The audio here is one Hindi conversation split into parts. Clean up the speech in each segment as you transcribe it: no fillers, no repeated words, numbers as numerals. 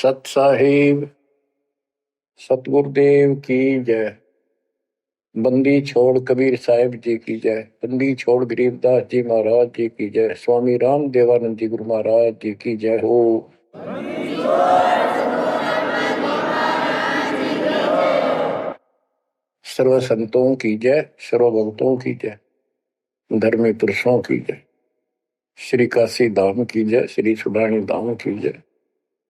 सत साहिब सतगुरुदेव की जय। बंदी छोड़ कबीर साहिब जी की जय। बंदी छोड़ गरीबदास जी महाराज जी की जय। स्वामी राम देवानंद जी गुरु महाराज जी की जय हो। सर्व संतों की जय, सर्व भक्तों की जय, धर्मी पुरुषों की जय। श्री काशी धाम की जय, श्री सुडानी धाम की जय,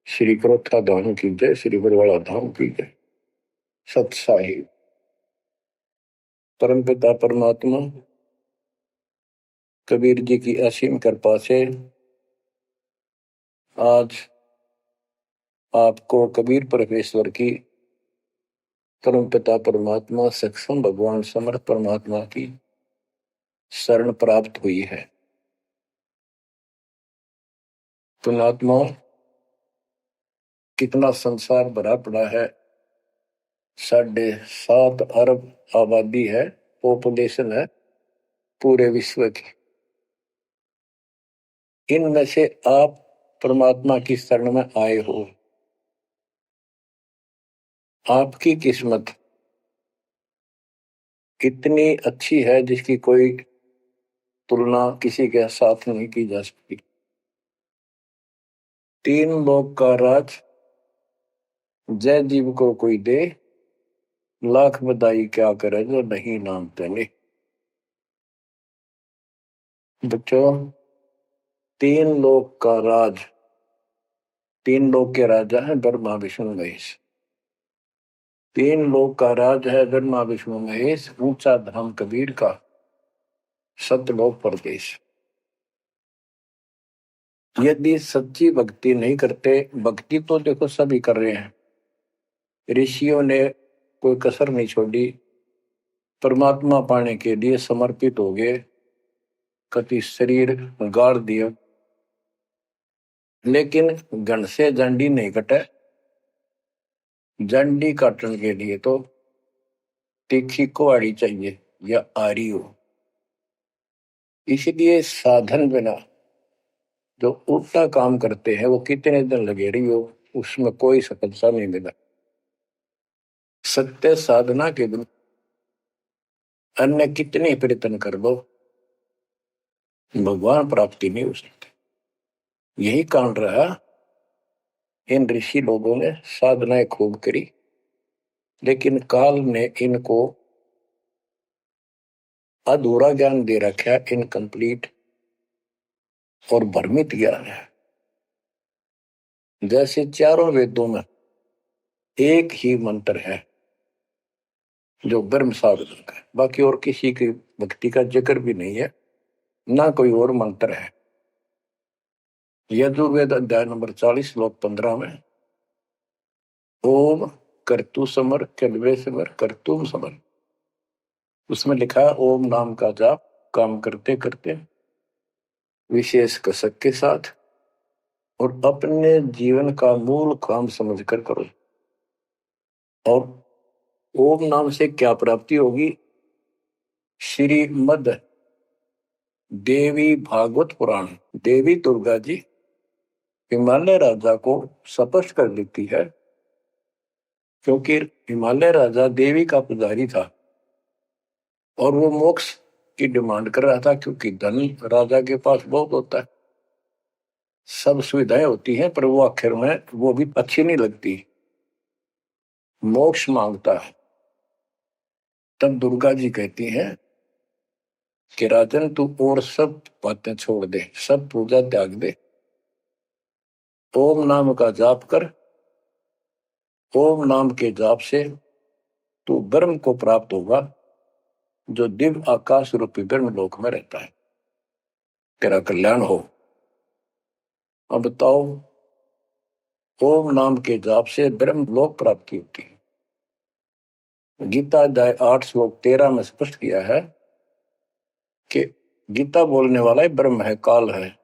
श्री क्रोथा धाम की जय, श्री बरवाड़ा धाम की जय। सत साहिब परम पिता परमात्मा कबीर जी की असीम कृपा से आज आपको कबीर परमेश्वर की परम पिता परमात्मा सक्षम भगवान समर्थ परमात्मा की शरण प्राप्त हुई है। पुण्यात्मा, कितना संसार भरा पड़ा है। 7.5 अरब आबादी है, पॉपुलेशन है पूरे विश्व की। इनमें से आप परमात्मा की शरण में आए हो। आपकी किस्मत इतनी अच्छी है जिसकी कोई तुलना किसी के साथ नहीं की जा सकती। 3 लोक का राज जय जीव को कोई दे, लाख बधाई क्या करे जो नहीं नाम तेने। बच्चों, 3 लोक का राज, 3 लोक के राजा है ब्रह्मा विष्णु महेश। 3 लोक का राज है ब्रह्मा विष्णु महेश। ऊंचा धाम कबीर का, सतलोक परदेश। यदि सच्ची भक्ति नहीं करते, भक्ति तो देखो सभी कर रहे हैं, ऋषियों ने कोई कसर नहीं छोड़ी, परमात्मा पाने के लिए समर्पित हो गए, कति शरीर गाड़ दिया, लेकिन घन से जंडी नहीं कटे। जंडी काटने के लिए तो तीखी कुहाड़ी चाहिए या आरी हो। इसलिए साधन बिना जो उल्टा काम करते हैं वो कितने दिन लगे रही हो, उसमें कोई सफलता नहीं मिला। सत्य साधना के दिन अन्य कितने प्रयत्न कर लो, भगवान प्राप्ति नहीं हो सकती। यही कारण रहा, इन ऋषि लोगों ने साधनाएं खूब करी, लेकिन काल ने इनको अधूरा ज्ञान दे रखा है, इनकम्प्लीट और भ्रमित ज्ञान है। जैसे चारों वेदों में एक ही मंत्र है जो ब्रह्म साधन का है, बाकी और किसी की भक्ति का जिक्र भी नहीं है, ना कोई और मंत्र है। यजुर्वेद अध्याय नंबर 40 श्लोक 15 में ओम कर्तु समर कल्वे समर कर्तुम समर, उसमें लिखा है ओम नाम का जाप काम करते करते विशेष कसक के साथ और अपने जीवन का मूल काम समझकर करो। और ओम नाम से क्या प्राप्ति होगी? श्रीमद देवी भागवत पुराण, देवी दुर्गा जी हिमालय राजा को स्पष्ट कर देती है, क्योंकि हिमालय राजा देवी का पुजारी था और वो मोक्ष की डिमांड कर रहा था, क्योंकि धन राजा के पास बहुत होता है, सब सुविधाएं होती हैं, पर वो आखिर में वो भी अच्छी नहीं लगती, मोक्ष मांगता है। तब दुर्गा जी कहती हैं कि राजन तू और सब बातें छोड़ दे, सब पूजा त्याग दे, ओम नाम का जाप कर। ओम नाम के जाप से तू ब्रह्म को प्राप्त होगा, जो दिव्य आकाश रूपी ब्रह्म लोक में रहता है, तेरा कल्याण हो। अब बताओ, ओम नाम के जाप से ब्रह्म लोक प्राप्ति होती है। गीता अध्याय 8 श्लोक 13 में स्पष्ट किया है कि गीता बोलने वाला ही ब्रह्म है, काल है।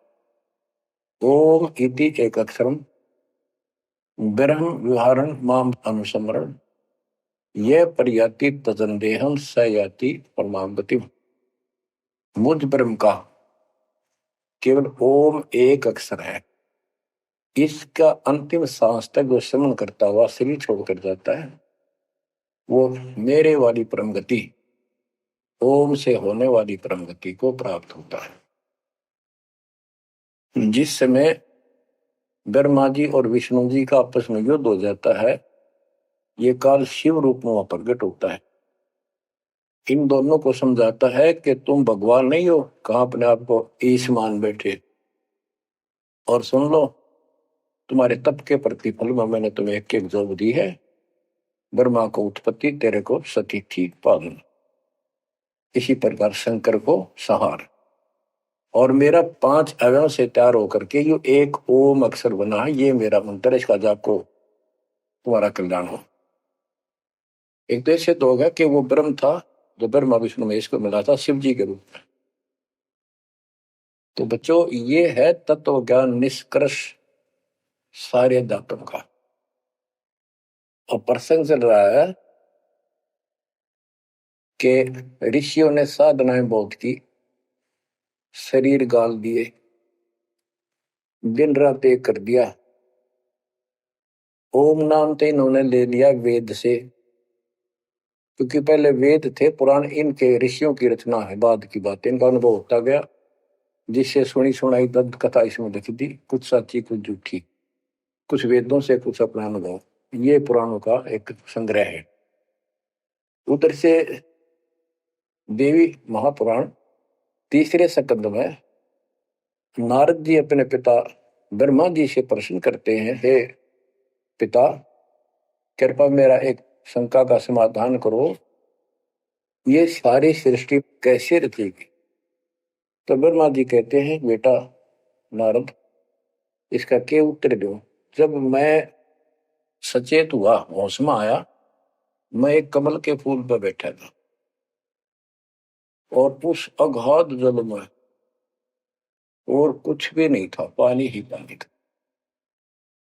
ओम इति एक अक्षरम ब्रह्म विहारण माम अनुसमरण ये पर्याति तजंदेहम स याति परमागति। मुझ ब्रह्म का केवल ओम एक अक्षर है, इसका अंतिम सांस तक जो श्रवण करता हुआ शरीर छोड़कर जाता है, वो मेरे वाली परम गति, ओम से होने वाली परम गति को प्राप्त होता है। जिस समय ब्रह्मा जी और विष्णु जी का आपस में युद्ध हो जाता है, ये काल शिव रूप में वहां प्रकट होता है। इन दोनों को समझाता है कि तुम भगवान नहीं हो, कहां अपने आप को ईश मान बैठे, और सुन लो, तुम्हारे तप के प्रतिफल में मैंने तुम्हें एक एक जोग दी है। ब्रह्मा को उत्पत्ति, तेरे को सती थी पालन। इसी प्रकार शंकर को संहार, और मेरा 5 अवयव से तैयार होकर के ये एक ओम अक्षर बना है। ये मेरा मंत्र, इसका जाप को तुम्हारा कल्याण हो। एक तो ऐसे तो होगा कि वो ब्रह्म था जो ब्रह्मा विष्णु महेश को मिला था शिव जी के रूप में। तो बच्चों, ये है तत्व ज्ञान निष्कर्ष सारे अध्यात्म का। और प्रसंग चल रहा है कि ऋषियों ने साधनाएं बहुत की, शरीर गाल दिए, दिन रात एक कर दिया। ओम नाम तो इन्होंने ले लिया वेद से, क्योंकि पहले वेद थे पुराण, इनके ऋषियों की रचना है, बाद की बात, इनका अनुभव होता गया, जिससे सुनी सुनाई दंत कथा इसमें लिख दी, कुछ सच्ची कुछ झूठी, कुछ वेदों से कुछ अपना अनुभव। ये पुराणों का एक संग्रह है। उधर से देवी महापुराण तीसरे स्कंद में नारद जी अपने पिता ब्रह्मा जी से प्रश्न करते हैं, हे पिता, कृपा मेरा एक शंका का समाधान करो, ये सारी सृष्टि कैसे रचेगी। तो ब्रह्मा जी कहते हैं, बेटा नारद, इसका क्या उत्तर दो। जब मैं सचेत हुआ, होश में आया, मैं एक कमल के फूल पर बैठा था, और उस अगाध जल में और कुछ भी नहीं था, पानी ही पानी था।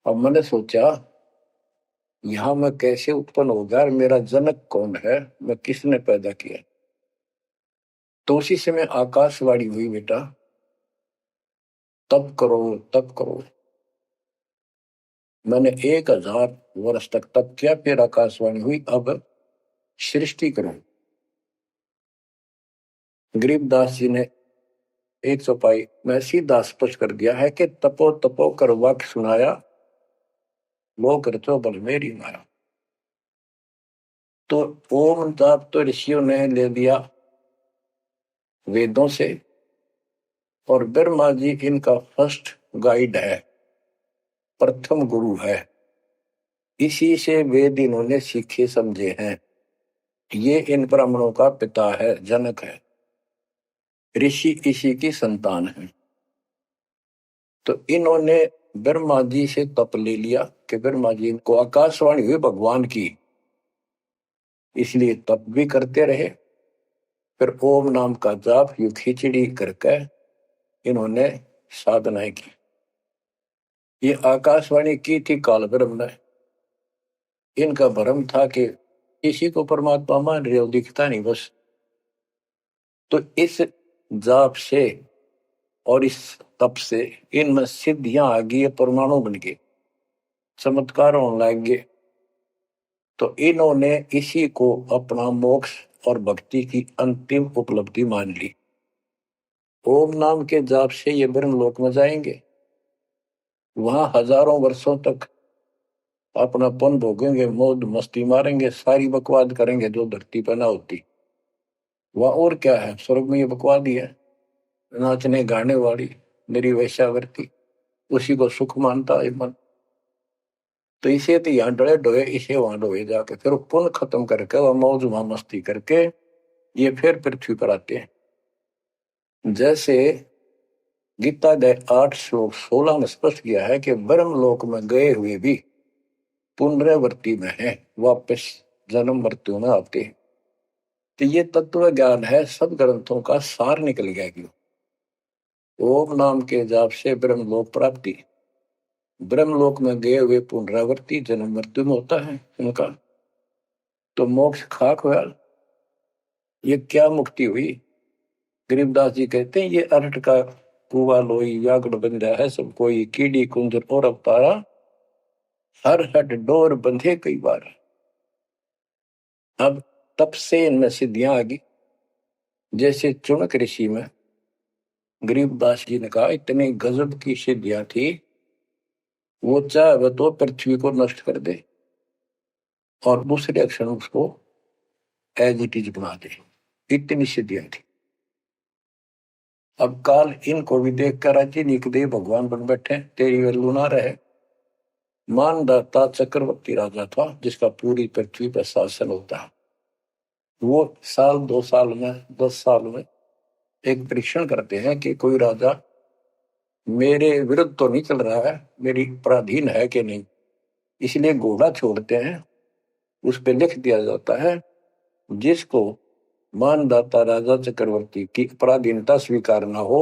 अब मैंने सोचा, यहां मैं कैसे उत्पन्न हो गया, मेरा जनक कौन है, मैं किसने पैदा किया। तो उसी समय आकाशवाणी हुई, बेटा तप करो तप करो। मैंने 1000 वर्ष तक तप किया, फिर आकाशवाणी हुई, अब सृष्टि करो। गरीबदास जी ने 100 पाई में सीधा स्पष्ट कर दिया है कि तपो तपो कर वाक्य सुनाया, वो करतो बल मेरी माया। तो ओम जाप तो ऋषियों ने ले लिया वेदों से, और ब्रह्मा जी इनका फर्स्ट गाइड है, प्रथम गुरु है। इसी से वेद इन्होंने सीखे समझे हैं। ये इन ब्राह्मणों का पिता है, जनक है, ऋषि इसी की संतान है। तो इन्होंने ब्रह्मा जी से तप ले लिया कि ब्रह्मा जी को आकाशवाणी हुई भगवान की, इसलिए तप भी करते रहे। फिर ओम नाम का जाप यू खिचड़ी करके इन्होंने साधनाएं की। ये आकाशवाणी की थी काल ब्रह्म ने। इनका भ्रम था कि इसी को परमात्मा मान रहे हो, दिखता नहीं बस। तो इस जाप से और इस तप से इनमें सिद्धियां आ गई, परमाणु बन गए, चमत्कार होने लग गए। तो इन्होंने इसी को अपना मोक्ष और भक्ति की अंतिम उपलब्धि मान ली। ओम नाम के जाप से ये ब्रह्मलोक में जाएंगे, वहां हजारों वर्षों तक अपना पन भोगेंगे, मौज मस्ती मारेंगे, सारी बकवाद करेंगे जो धरती पर ना होती। वह और क्या है, स्वर्ग में ये बकवाद ही है, नाचने गाने वाली मेरी वैश्यावृत्ति, उसी को सुख मानता है मन। तो इसे तो यहाँ डले डोए, इसे वहां डोए जाके, फिर पुण्य खत्म करके वह मौज वहां मस्ती करके ये फिर पृथ्वी पर आते हैं। जैसे गीता 8 श्लोक 16 में स्पष्ट किया है कि ब्रह्मलोक में गए हुए भी पुनरावृत्ति में है, वापस जन्म मृत्यु में आते हैं। तो ये तत्व ज्ञान है, सब ग्रंथों का सार निकल गया कि ओम नाम के जाप से ब्रह्मलोक प्राप्ति, ब्रह्मलोक में गए हुए पुनरावृत्ति जन्म मृत्यु में होता है उनका। तो मोक्ष खाक हुआ, ये क्या मुक्ति हुई। गरीबदास जी कहते हैं, ये अरहट का कुआ लोई यागड़ बंधा है सब कोई, कीड़ी कुंजर और अवतारा, हर हट डोर बंधे कई बार। अब तब से इनमें सिद्धियां आ गई। जैसे चुनक ऋषि में गरीबदास जी ने कहा इतनी गजब की सिद्धियां थी, वो चाहे तो पृथ्वी को नष्ट कर दे और दूसरे अक्षर उसको एज इट इज बना दे, इतनी सिद्धियां थी। अब काल इनको भी देख कर राजी निकदे भगवान बन बैठे, तेरी वैल्यू ना रहे। मानदाता चक्रवर्ती राजा था जिसका पूरी पृथ्वी पर शासन होता है। वो साल 2 साल में 10 साल में एक परीक्षण करते हैं कि कोई राजा मेरे विरुद्ध तो नहीं चल रहा है, मेरी पराधीन है कि नहीं। इसलिए घोड़ा छोड़ते हैं, उस पर लिख दिया जाता है जिसको मानदाता राजा चक्रवर्ती की पराधीनता स्वीकार न हो,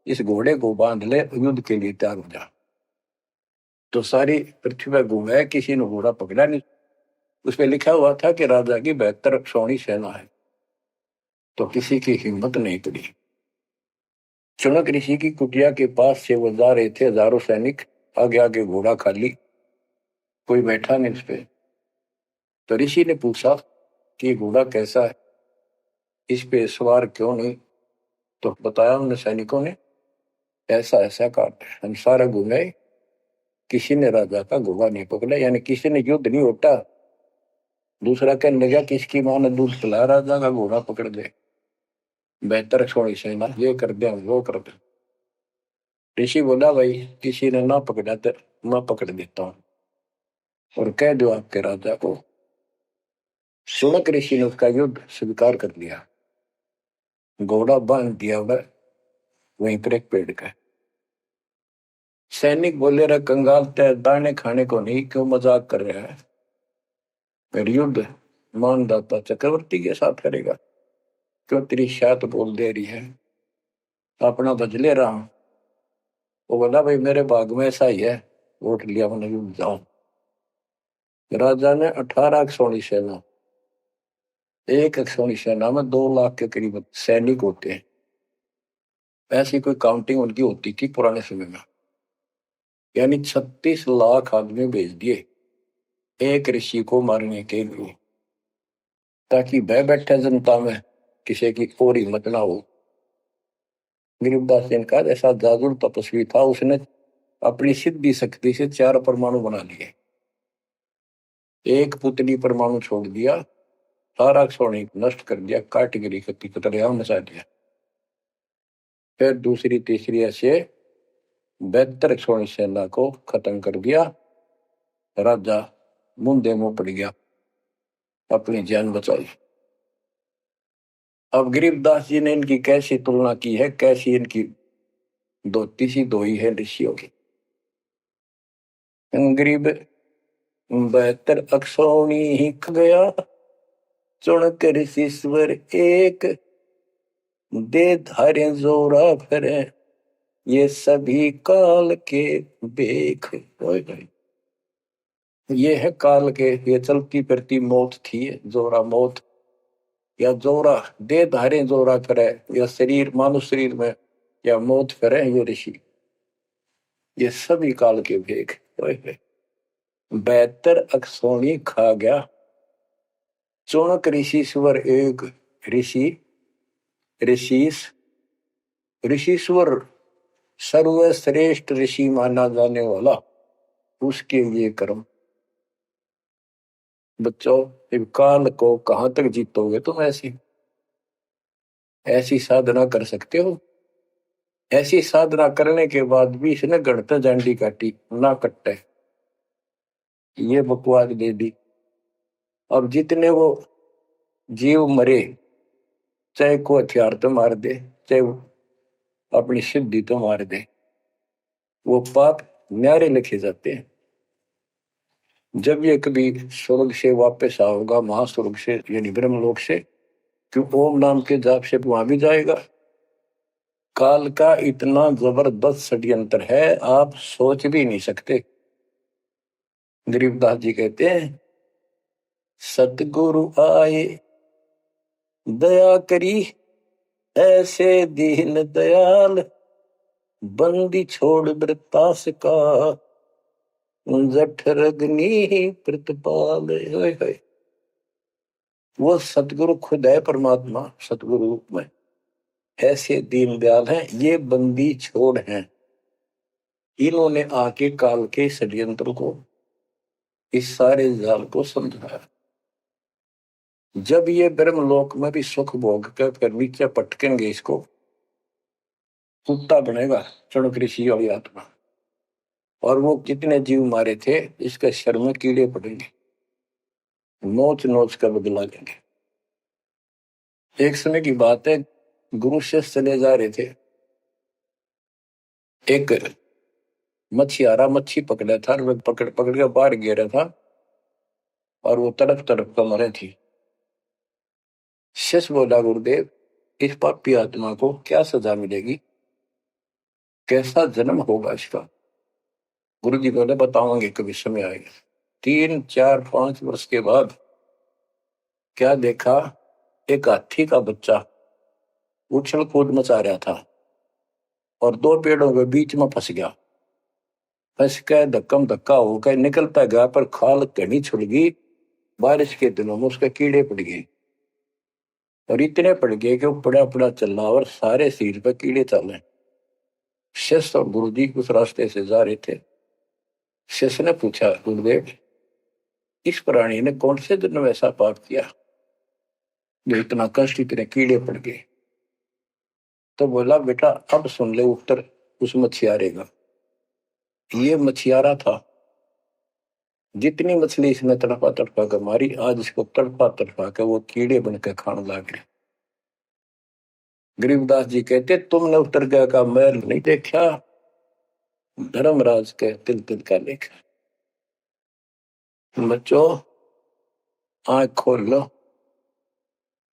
इस घोड़े को बांध ले, युद्ध के लिए तैयार हो जा। तो सारी पृथ्वी पर घूमे, किसी ने घोड़ा पकड़ा नहीं। उस पर लिखा हुआ था कि राजा की 72 सौणी सेना है, तो किसी की हिम्मत नहीं पड़ी। चुनक ऋषि की कुटिया के पास से वो जा रहे थे, हजारों सैनिक, आगे आगे घोड़ा खाली, कोई बैठा नहीं उस पे। तो ऋषि ने पूछा कि घोड़ा कैसा है, इस पे सवार क्यों नहीं। तो बताया उन सैनिकों ने, ऐसा ऐसा काट हम सारा घूमे, किसी ने राजा का घोड़ा नहीं पकड़ा, यानी किसी ने युद्ध नहीं उठा। दूसरा कहने लगा किसकी मां ने दूध पिलाया, राजा का घोड़ा पकड़ दे, बेहतर छोड़ी सेना, ये कर दे वो कर दे। ऋषि बोला भाई किसी ने ना पकड़ा तो मैं पकड़ देता हूं और कह दो आपके राजा को। सुनक ऋषि ने उसका युद्ध स्वीकार कर लिया, घोड़ा बांध दिया वहीं पर एक पेड़ का। सैनिक बोले रहा कंगाल तय दाने खाने को नहीं, क्यों मजाक कर रहा है, फिर युद्ध मानदाता चक्रवर्ती के साथ करेगा, क्यों तेरी शायद बोल दे रही है, अपना बदले रहा हूं। वो बोला भाई मेरे भाग में ऐसा ही है, वोट लिया मैंने युद्ध जाऊं। राजा ने 18 सोनी सेना, एक सोनी सेना में 2 लाख के करीब सैनिक होते हैं। ऐसी कोई काउंटिंग उनकी होती थी पुराने समय में, यानी 36 लाख आदमी भेज दिए एक ऋषि को मारने के लिए, ताकि बह बैठे जनता में किसी की और हिम्मत ना हो। गरीबदास जी का ऐसा जादू तपस्वी था, उसने अपनी सिद्धि शक्ति से 4 परमाणु बना लिए, एक पुतली परमाणु छोड़ दिया, सारा सोने नष्ट कर दिया, कैटेगरी की कतरिया मचा दिया। फिर दूसरी तीसरी ऐसे 72 सोनी सेना को खत्म कर दिया। राजा मुंदे मुंह पड़ गया, अपनी जान बचाई। अब गरीबदास जी ने इनकी कैसी तुलना की है, कैसी इनकी दोती सी दोई है ऋषियों की। गरीब 72 अक्षौणी ही गया, चुनक ऋषिश्वर एक, दे धारे जोरा फिरे, ये सभी काल के बेख। ये है काल के, ये चलती फिरती मौत थी, जोरा मौत, या जोरा दे धारे जोरा फिरे, या शरीर मानुष शरीर में या मौत फिरे, ये ऋषि, ये सभी काल के भेख। 72 अक्षौणी खा गया, चुनक ऋषिश्वर एक, ऋषि ऋषिस ऋषिश्वर सर्वश्रेष्ठ ऋषि माना जाने वाला, उसके लिए कर्म। बच्चों काल को कहां तक जीतोगे तुम, ऐसी ऐसी साधना कर सकते हो। ऐसी साधना करने के बाद भी इसने गढ़ते जांडी काटी ना कट्टे, ये बकवास दे दी। अब जितने वो जीव मरे, चाहे को हथियार तो मार दे, चाहे अपनी सिद्धि तो मार दे, वो पाप न्यारे लिखे जाते हैं। जब ये कभी स्वर्ग से वापस आओगा, महास्वर्ग से यानी ब्रह्मलोक से, क्यों ओम नाम के जाप से वहां भी जाएगा। काल का इतना जबरदस्त षड्यंत्र है, आप सोच भी नहीं सकते। गरीबदास जी कहते हैं सतगुरु आए दया करी, ऐसे दीन दयाल, बंदी छोड़ वृत्तास का, जठर अग्नि प्रतिपाल। वो सतगुरु खुद है, परमात्मा सतगुरु रूप में ऐसे दीनदयाल हैं। ये बंदी छोड़ हैं, इन्होंने आके काल के षड्यंत्र को, इस सारे जाल को समझाया। जब ये ब्रह्मलोक में भी सुख भोग कर नीचे पटकेंगे, इसको कुत्ता बनेगा चणक ऋषि वाली आत्मा, और वो कितने जीव मारे थे इसके शर में कीड़े पड़ेंगे, नोच नोच कर बदला लेंगे। एक समय की बात है, गुरु शिष्य चले जा रहे थे, एक मछियारा मच्छी पकड़ा था, वो पकड़ पकड़ के बाहर गिरा था और वो तड़प तड़प कर मरे थी। शिष्य बोला, गुरुदेव इस पापी आत्मा को क्या सजा मिलेगी, कैसा जन्म होगा इसका? गुरु जी बोले, बताओगे कभी समय आएगा। 3, 4, 5 वर्ष के बाद क्या देखा, एक हाथी का बच्चा उछल कूद मचा रहा था और 2 पेड़ों के बीच में फंस गया। फंस के धक्कम धक्का होकर निकलता गया, पर खाल घनी छुड़ गई। बारिश के दिनों में उसके कीड़े पड़ गए, और इतने पड़ गए कि वो पड़ा पड़ा चल रहा और सारे शरीर पर कीड़े चल। शिष्य और गुरु जी उस रास्ते से जा रहे थे। शिष्य ने पूछा, गुरुदेव इस प्राणी ने कौन से दिन में ऐसा पाप किया जो इतना कष्ट, इतने कीड़े पड़ गए? तो बोला, बेटा अब सुन ले उत्तर उस मछियारे का। ये मछियारा था, जितनी मछली इसने तड़पा तड़पा कर मारी, आज इसको तड़पा तड़पा कर वो कीड़े बनकर खाने लग गए। गरीबदास जी कहते, तुमने उत्तर का मैल नहीं देखा, धर्मराज के तिल तिल का लेखा। बच्चों आंख खोल लो,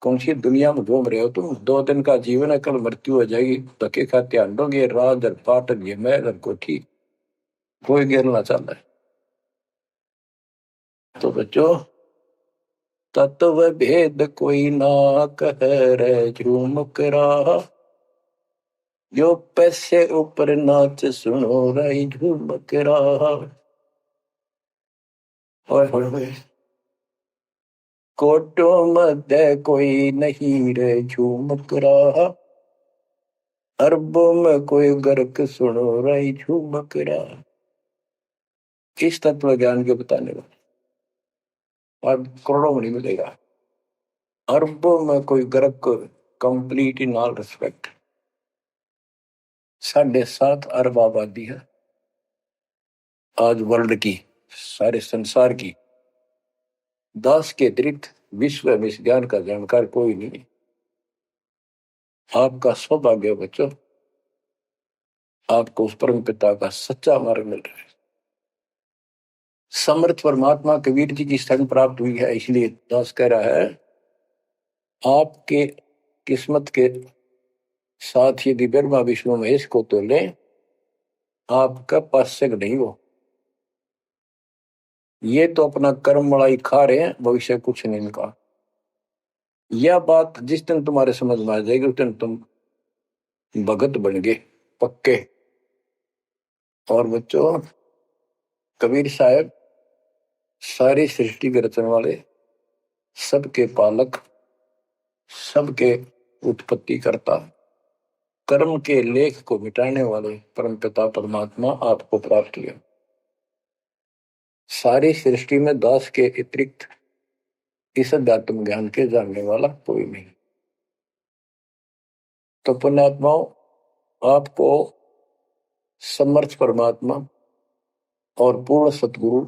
कौन सी दुनिया में घूम रहे हो तुम? 2 दिन का जीवन है, कल मृत्यु हो जाएगी। धक्के खाते आंडोगे, राज और पाटन ये महल और कोठी, कोई गिरना चाहता है। तो बच्चों तत्व भेद कोई ना कह रहे झूम करा, जो पैसे ऊपर नाच सुनो रही झूम करा। कोटों मध्य कोई नहीं रे झूम करा, अरबों में कोई गर्क सुनो रही झूम करा। इस तत्व ज्ञान के बताने वाले और करोड़ों में नहीं मिलेगा, अरबों में कोई गर्क, कंप्लीट इन ऑल रिस्पेक्ट। 7.5 अरब आबादी है आज वर्ल्ड की, सारे संसार की। 10 के अतिरिक्त विश्व में इस ज्ञान का जानकार कोई नहीं। आपका सौभाग्य हो बच्चों, आपको उस परम पिता का सच्चा मार्ग मिल रहा है। समर्थ परमात्मा कबीर जी की शरण प्राप्त हुई है, इसलिए दास कह रहा है, आपके किस्मत के साथ यदि ब्रह्मा विष्णु महेश को तो ले, आपका पास्यक नहीं हो। ये तो अपना कर्म मलाई खा रहे हैं, भविष्य कुछ नहीं इनका। यह बात जिस दिन तुम्हारे समझ में आ जाएगी, उस दिन तुम भगत बन गए पक्के। और बच्चों कबीर साहब सारी सृष्टि के रचने वाले, सबके पालक, सबके उत्पत्ति करता, कर्म के लेख को मिटाने वाले परम पिता परमात्मा आपको प्राप्त हुए। सारी सृष्टि में दास के अतिरिक्त इस अध्यात्म ज्ञान के जानने वाला कोई नहीं। तो पुण्यात्माओं, आपको समर्थ परमात्मा और पूर्ण सतगुरु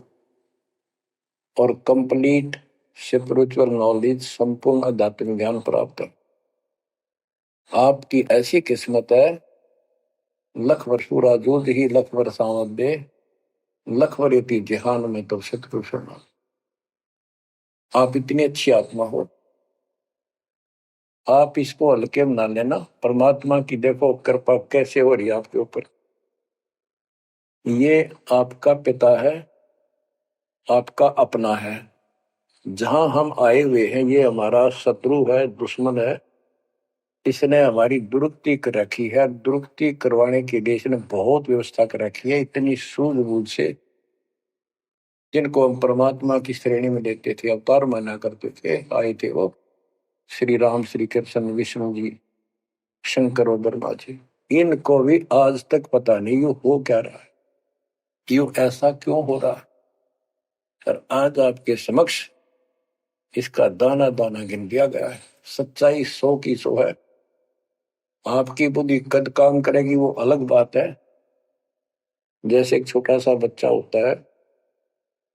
और कंप्लीट स्पिरिचुअल नॉलेज, संपूर्ण अध्यात्म ज्ञान प्राप्त है। आपकी ऐसी किस्मत है, लख वर्ष पूरा जूझ ही लख वर्ष आमद दे, लख वर्यति जहान में तो सतगुरु शरण। आप इतनी अच्छी आत्मा हो, आप इसको हल्के में ना लेना। परमात्मा की देखो कृपा कैसे हो रही है आपके ऊपर। ये आपका पिता है, आपका अपना है। जहां हम आए हुए हैं ये हमारा शत्रु है, दुश्मन है, इसने हमारी दुरुक्ति कर रखी है। दुरुक्ति करवाने के लिए इसने बहुत व्यवस्था कर रखी है, इतनी सूझबूझ से। जिनको हम परमात्मा की श्रेणी में लेते थे, अवतार माना करते थे, आए थे वो श्री राम, श्री कृष्ण, विष्णु जी, शंकर और ब्रह्मा जी। इनको भी आज तक पता नहीं ये हो क्या रहा है, क्यों ऐसा क्यों हो रहा है। और आज आपके समक्ष इसका दाना दाना गिन दिया गया है। सच्चाई 100 की 100 है। आपकी बुद्धि कद काम करेगी वो अलग बात है। जैसे एक छोटा सा बच्चा होता है,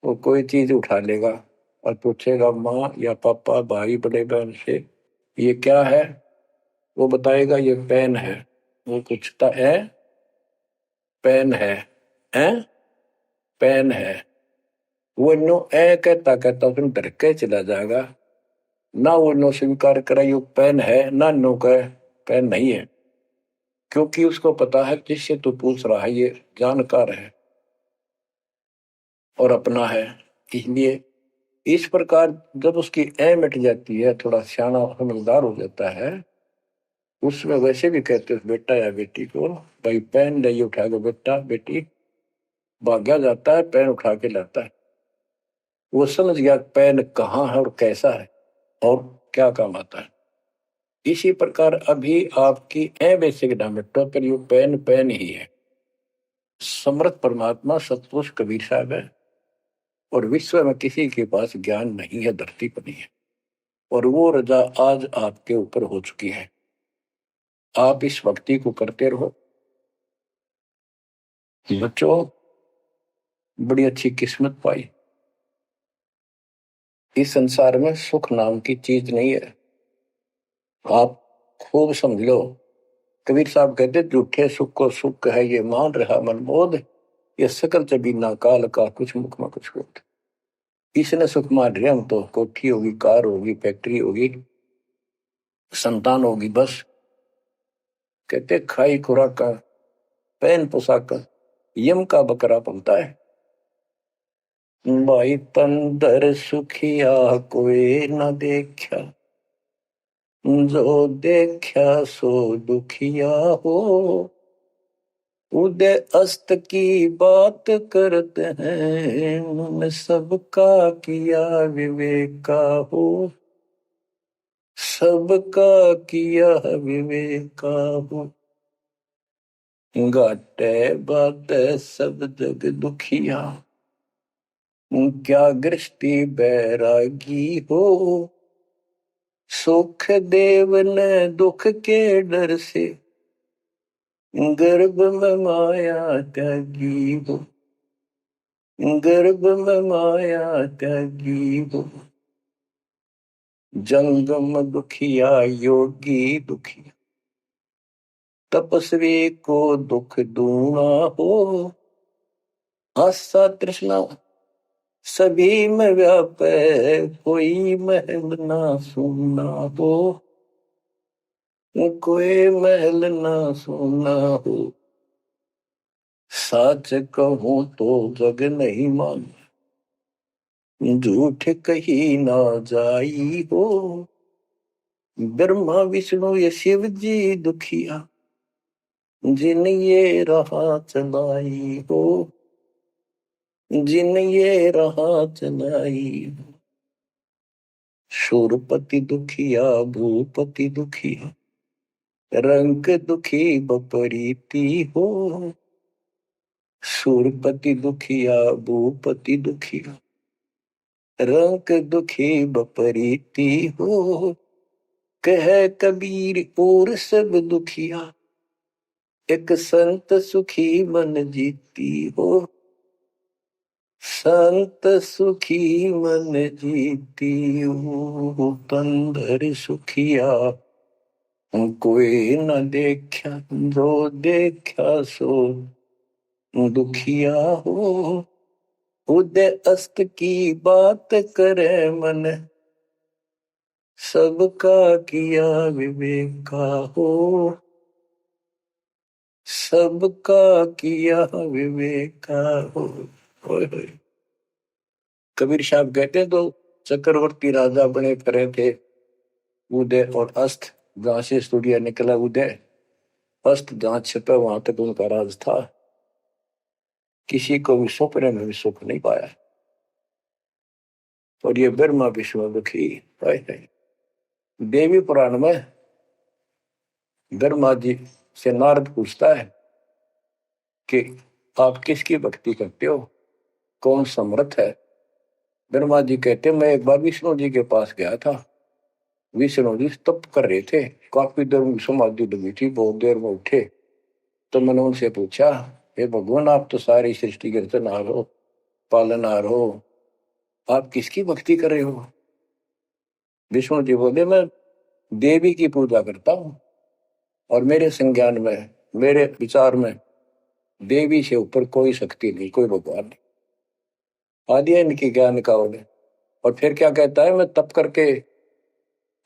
वो कोई चीज उठा लेगा और पूछेगा माँ या पापा, भाई, बड़े बहन से, ये क्या है। वो बताएगा ये पेन है। वो पूछता है पेन है पेन है। वो नो ए कहता कहता उसमें डर के चला जाएगा। ना वो नो स्वीकार करे ये पेन है, ना नो कहे पेन नहीं है, क्योंकि उसको पता है जिससे तू पूछ रहा है ये जानकार है और अपना है। इसलिए इस प्रकार जब उसकी ए मिट जाती है, थोड़ा सियाना समझदार हो जाता है, उसमें वैसे भी कहते हैं बेटा या बेटी को, भाई पेन नहीं उठा के बेटा बेटी, भाग्या जाता है पेन उठा के लाता है। वो समझ गया पेन कहाँ है और कैसा है और क्या काम आता है। इसी प्रकार अभी आपकी ए बेसिक डायमेट्रो पर यू पेन पेन ही है। समर्थ परमात्मा सतपुरुष कबीर साहब है और विश्व में किसी के पास ज्ञान नहीं है, धरती पर नहीं है। और वो रजा आज आपके ऊपर हो चुकी है। आप इस भक्ति को करते रहो बच्चों। बड़ी अच्छी किस्मत पाई। इस संसार में सुख नाम की चीज नहीं है, आप खूब समझ लो। कबीर साहब कहते झूठे सुख को सुख है ये मान रहा मनमोद, ये सकल जबीना काल का कुछ मुख में कुछ होता। इसने सुख मान रहे हम तो, कोठी होगी, कार होगी, फैक्ट्री होगी, संतान होगी, बस। कहते खाई खुराक का, पहन पोशाक का, यम का बकरा पलता है। भाई तंदर सुखिया कोई न देखा, जो देखा सो दुखिया हो। उदय अस्त की बात करते हैं, सबका किया विवेका हो। सबका किया विवेका हो। घाटे बाटे सब जग दुखिया, क्या गृष्टि बैरागी हो। सुख देव ने दुख के डर से, गर्भ में माया त्यागी हो। गर्भ में माया त्यागी हो। जंगम दुखिया योगी दुखिया, तपस्वी को दुख दूना हो। आशा तृष्णा सभी में व्यापे, कोई महल ना सुनना हो। कोई महल ना सुनना हो। सच कहूं तो जग नहीं मान, झूठ कही ना जाई हो। ब्रह्मा विष्णु ये शिव जी दुखिया, जिन ये राह चलाई हो। जिन ये राह चलाई हो। शूरपति दुखिया भूपति दुखिया, रंग दुखी बपरीती हो। शूरपति दुखिया भूपति दुखिया, रंग दुखी बपरीती हो। कह कबीर और सब दुखिया, एक संत सुखी मन जीती हो। संत सुखी मन जीती हो। तंदर सुखिया कोई न देखा, जो देखा सो दुखिया हो। उदय अस्त की बात करे मन, सबका किया विवेका हो। सबका किया विवेका हो। कबीर साहब कहते तो चक्रवर्ती राजा बने फिरे थे, उदय और अस्त जहां से सूर्य निकला उदय अस्त जहां छिपे वहां तक उनका राज था। किसी को भी सपने में भी सुख नहीं पाया। और ये ब्रह्मा विष्णु दुखी है। देवी पुराण में ब्रह्मा जी से नारद पूछता है कि आप किसकी भक्ति करते हो, कौन समर्थ है। ब्रह्मा जी कहते मैं एक बार विष्णु जी के पास गया था। विष्णु जी तप कर रहे थे, काफी देर में समाधि लगी थी, बहुत देर में उठे। तो मैंने उनसे पूछा, हे भगवान आप तो सारी सृष्टि के रचनहार हो, पालनहार हो, आप किसकी भक्ति कर रहे हो। विष्णु जी बोले मैं देवी की पूजा करता हूं और मेरे संज्ञान में, मेरे विचार में देवी से ऊपर कोई शक्ति नहीं, कोई भगवान नहीं। आदि है इनकी ज्ञान का उन्हें। और फिर क्या कहता है, मैं तप करके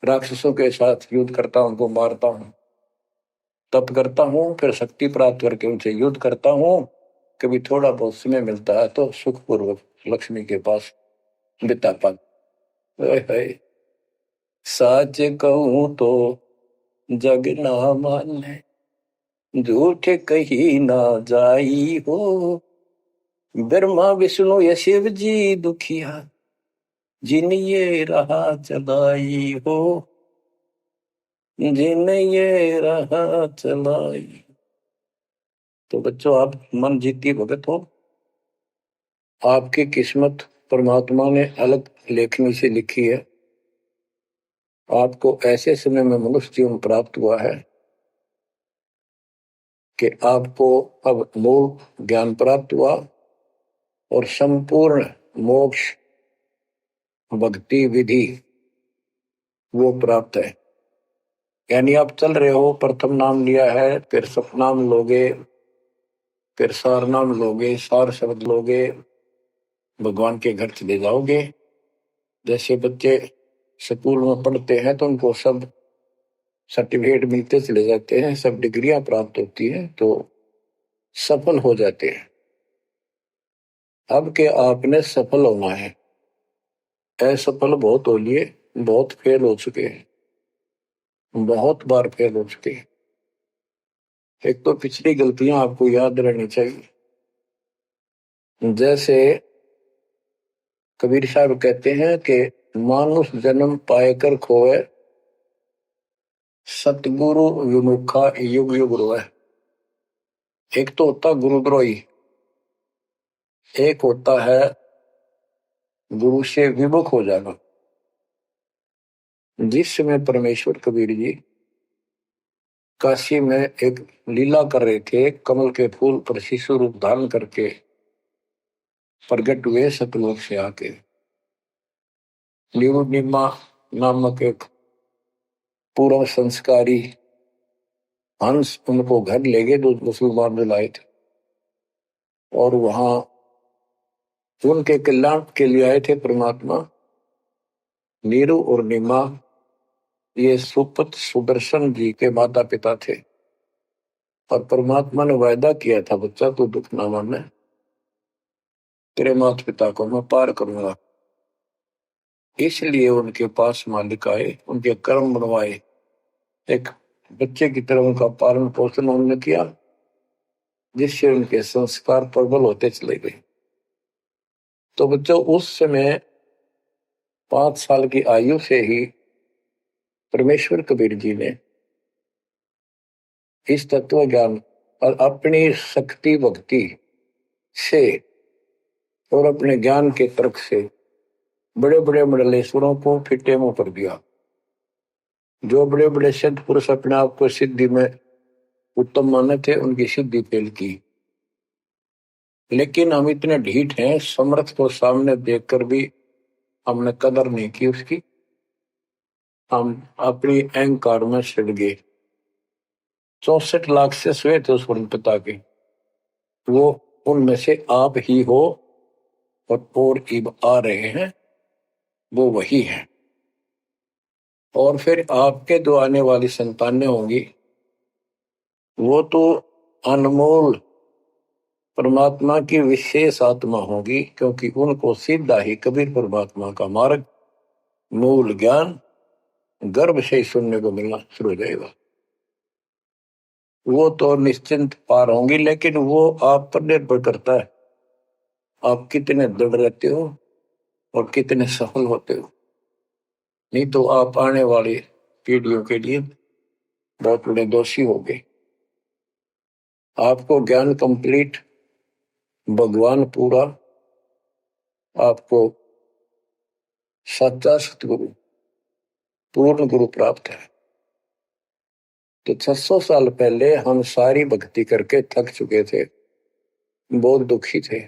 राक्षसों के साथ युद्ध करता हूं, उनको मारता हूं, तप करता हूं, फिर शक्ति प्राप्त करके उनसे युद्ध करता हूं। कभी थोड़ा बहुत समय मिलता है तो सुखपूर्वक लक्ष्मी के पास बिता पाता है। साच कहूं तो जग ना माने, झूठ कही ना जाई हो। ब्रह्मा विष्णु ये शिव जी दुखिया, जिन ये रहा चलाई हो, जिन ये रहा चलाई। तो बच्चों आप मन जीती भगत हो। आपकी किस्मत परमात्मा ने अलग लेखनी से लिखी है। आपको ऐसे समय में मनुष्य जीवन प्राप्त हुआ है कि आपको अब मूल ज्ञान प्राप्त हुआ और संपूर्ण मोक्ष भक्ति विधि वो प्राप्त है। यानी आप चल रहे हो, प्रथम नाम लिया है, फिर सपनाम लोगे, फिर सार नाम लोगे, सार शब्द लोगे, भगवान के घर चले जाओगे। जैसे बच्चे स्कूल में पढ़ते हैं तो उनको सब सर्टिफिकेट मिलते चले जाते हैं, सब डिग्रियां प्राप्त होती हैं तो सफल हो जाते हैं। अब के आपने सफल होना है। असफल बहुत हो लिए, बहुत फेल हो चुके हैं, बहुत बार फेल हो चुके हैं। एक तो पिछली गलतियां आपको याद रहनी चाहिए। जैसे कबीर साहब कहते हैं कि मानुष जन्म पाएकर खोए, सतगुरु विमुखा युग युग रोए। एक तो होता गुरुद्रोही, एक होता है गुरु से विमुख हो जाना। जिस समय परमेश्वर कबीर जी काशी में एक लीला कर रहे थे, कमल के फूल पर शिशु रूप धारण करके प्रगट हुए सतलोक से आके। निमा नामक एक पूर्व संस्कारी हंस उनको घर ले गए, जो मुसलमान में लाए थे, और वहां उनके कल्याण के लिए आए थे परमात्मा। नीरू और निमा ये सुपत सुदर्शन जी के माता पिता थे और परमात्मा ने वायदा किया था, बच्चा तू दुख ना माने, तेरे माता पिता को मैं पार करूंगा। इसलिए उनके पास मालिक आए, उनके कर्म बनवाए, एक बच्चे की तरह उनका पालन पोषण उन्होंने किया, जिससे उनके संस्कार प्रबल होते चले गए। तो बच्चों उस समय 5 साल की आयु से ही परमेश्वर कबीर जी ने इस तत्व ज्ञान और अपनी शक्ति भक्ति से और अपने ज्ञान के तर्क से बड़े बड़े मंडलेश्वरों को फिटे मुंह कर दिया। जो बड़े बड़े सिद्ध पुरुष अपने आप को सिद्धि में उत्तम माने थे, उनकी सिद्धि फेल की। लेकिन हम इतने ढीठ हैं, समर्थ को सामने देखकर भी हमने कदर नहीं की उसकी। हम अपनी अहंकार में सड़ गए। 64 लाख से स्वे थे उस पिता के, वो उनमें से आप ही हो और इब आ रहे हैं, वो वही है। और फिर आपके जो आने वाली संतानें होंगी वो तो अनमोल परमात्मा की विशेष आत्मा होगी, क्योंकि उनको सीधा ही कबीर परमात्मा का मार्ग, मूल ज्ञान गर्भ से ही सुनने को मिलना शुरू हो जाएगा। वो तो निश्चिंत पार होंगी, लेकिन वो आप पर निर्भर करता है आप कितने दृढ़ रहते हो और कितने सफल होते हो। नहीं तो आप आने वाली पीढ़ियों के लिए बहुत बड़े दोषी होंगे। आपको ज्ञान कंप्लीट, भगवान पूरा, आपको सच्चा सतगुरु, पूर्ण गुरु प्राप्त है। तो 600 साल पहले हम सारी भक्ति करके थक चुके थे, बहुत दुखी थे,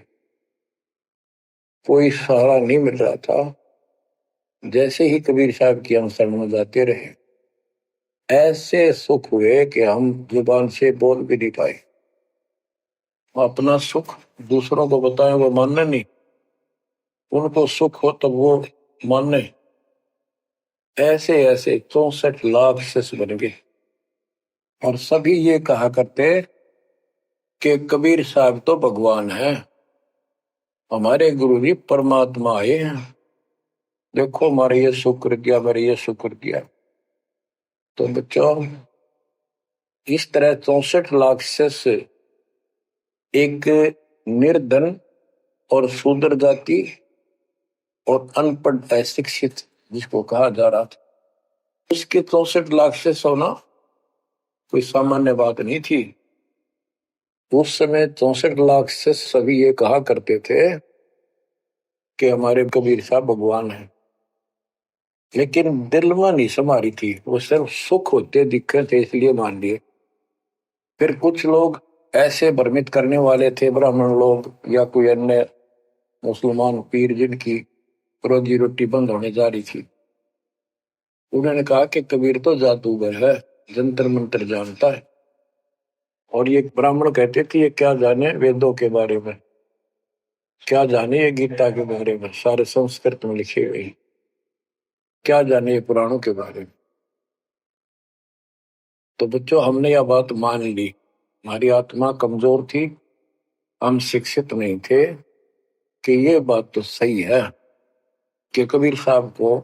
कोई सहारा नहीं मिल रहा था। जैसे ही कबीर साहब की हम शरण में जाते रहे, ऐसे सुख हुए कि हम जुबान से बोल भी नहीं पाए। अपना सुख दूसरों को बताएं वो मानने नहीं, उनको सुख हो तब वो मानने। ऐसे ऐसे 64 लाख शिष्य बन गए और सभी ये कहा करते कि कबीर साहब तो भगवान है, हमारे गुरु जी परमात्मा आए हैं, देखो हमारे ये शुक्र किया, हमारे ये शुक्र किया। तो बच्चों, इस तरह 64 लाख शिष्य एक निर्धन और शूद्र जाति और अनपढ़ अशिक्षित जिसको कहा जा रहा था, उसके 64 लाख शिष्य होना कोई सामान्य बात नहीं थी। उस समय 64 लाख शिष्य सभी ये कहा करते थे कि हमारे कबीर साहब भगवान हैं, लेकिन दिल में नहीं समारी थी, वो सिर्फ सुख होते दिखे थे इसलिए मान लिए। फिर कुछ लोग ऐसे भ्रमित करने वाले थे, ब्राह्मण लोग या कोई अन्य मुसलमान पीर जिनकी रोजी रोटी बंद होने जा रही थी, उन्होंने कहा कि कबीर तो जादूगर है, जंतर मंत्र जानता है। और ये ब्राह्मण कहते थे ये क्या जाने वेदों के बारे में, क्या जाने ये गीता के बारे में, सारे संस्कृत में लिखे हुए, क्या जाने ये पुराणों के बारे में। तो बच्चों, हमने यह बात मान ली, हमारी आत्मा कमजोर थी, हम शिक्षित नहीं थे कि ये बात तो सही है कि कबीर साहब को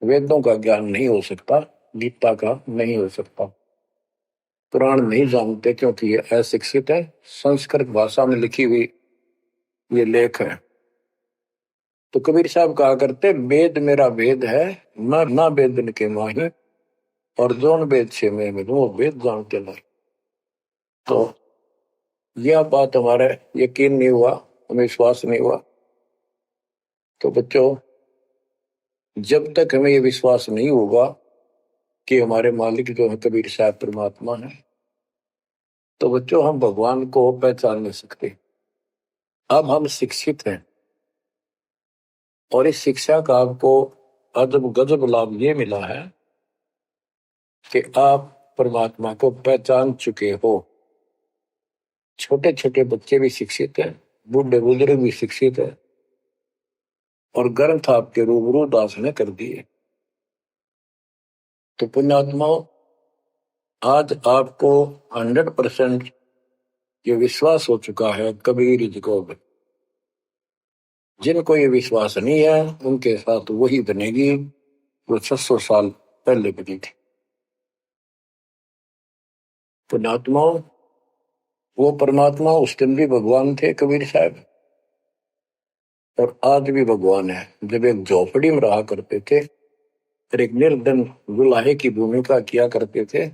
वेदों का ज्ञान नहीं हो सकता, गीता का नहीं हो सकता, पुराण नहीं जानते क्योंकि ये अशिक्षित है, संस्कृत भाषा में लिखी हुई ये लेख है। तो कबीर साहब कहा करते वेद मेरा वेद है, ना वेदन के माही, और जोन वेद से मैं मिलूं वो वेद जानते नहीं। तो यह बात हमारा यकीन नहीं हुआ, हमें विश्वास नहीं हुआ। तो बच्चों, जब तक हमें ये विश्वास नहीं होगा कि हमारे मालिक जो है कबीर साहब परमात्मा है, तो बच्चों हम भगवान को पहचान नहीं सकते। अब हम शिक्षित हैं और इस शिक्षा का आपको अजब गजब लाभ ये मिला है कि आप परमात्मा को पहचान चुके हो। छोटे छोटे बच्चे भी शिक्षित हैं, बूढ़े बुजुर्ग भी शिक्षित है, और ग्रंथ आपके रूबरू दास ने कर दिए। तो पुण्यात्माओं, आज आपको 100% ये विश्वास हो चुका है कबीर इज गॉड। जिनको ये विश्वास नहीं है उनके साथ वही बनेगी जो 600 साल पहले बनी थी। पुण्यात्माओं, वो परमात्मा उस दिन भी भगवान थे कबीर साहब, और आज भी भगवान है। जब एक झोपड़ी में रहा करते थे और एक निर्धन दुल्हे की भूमिका किया करते थे,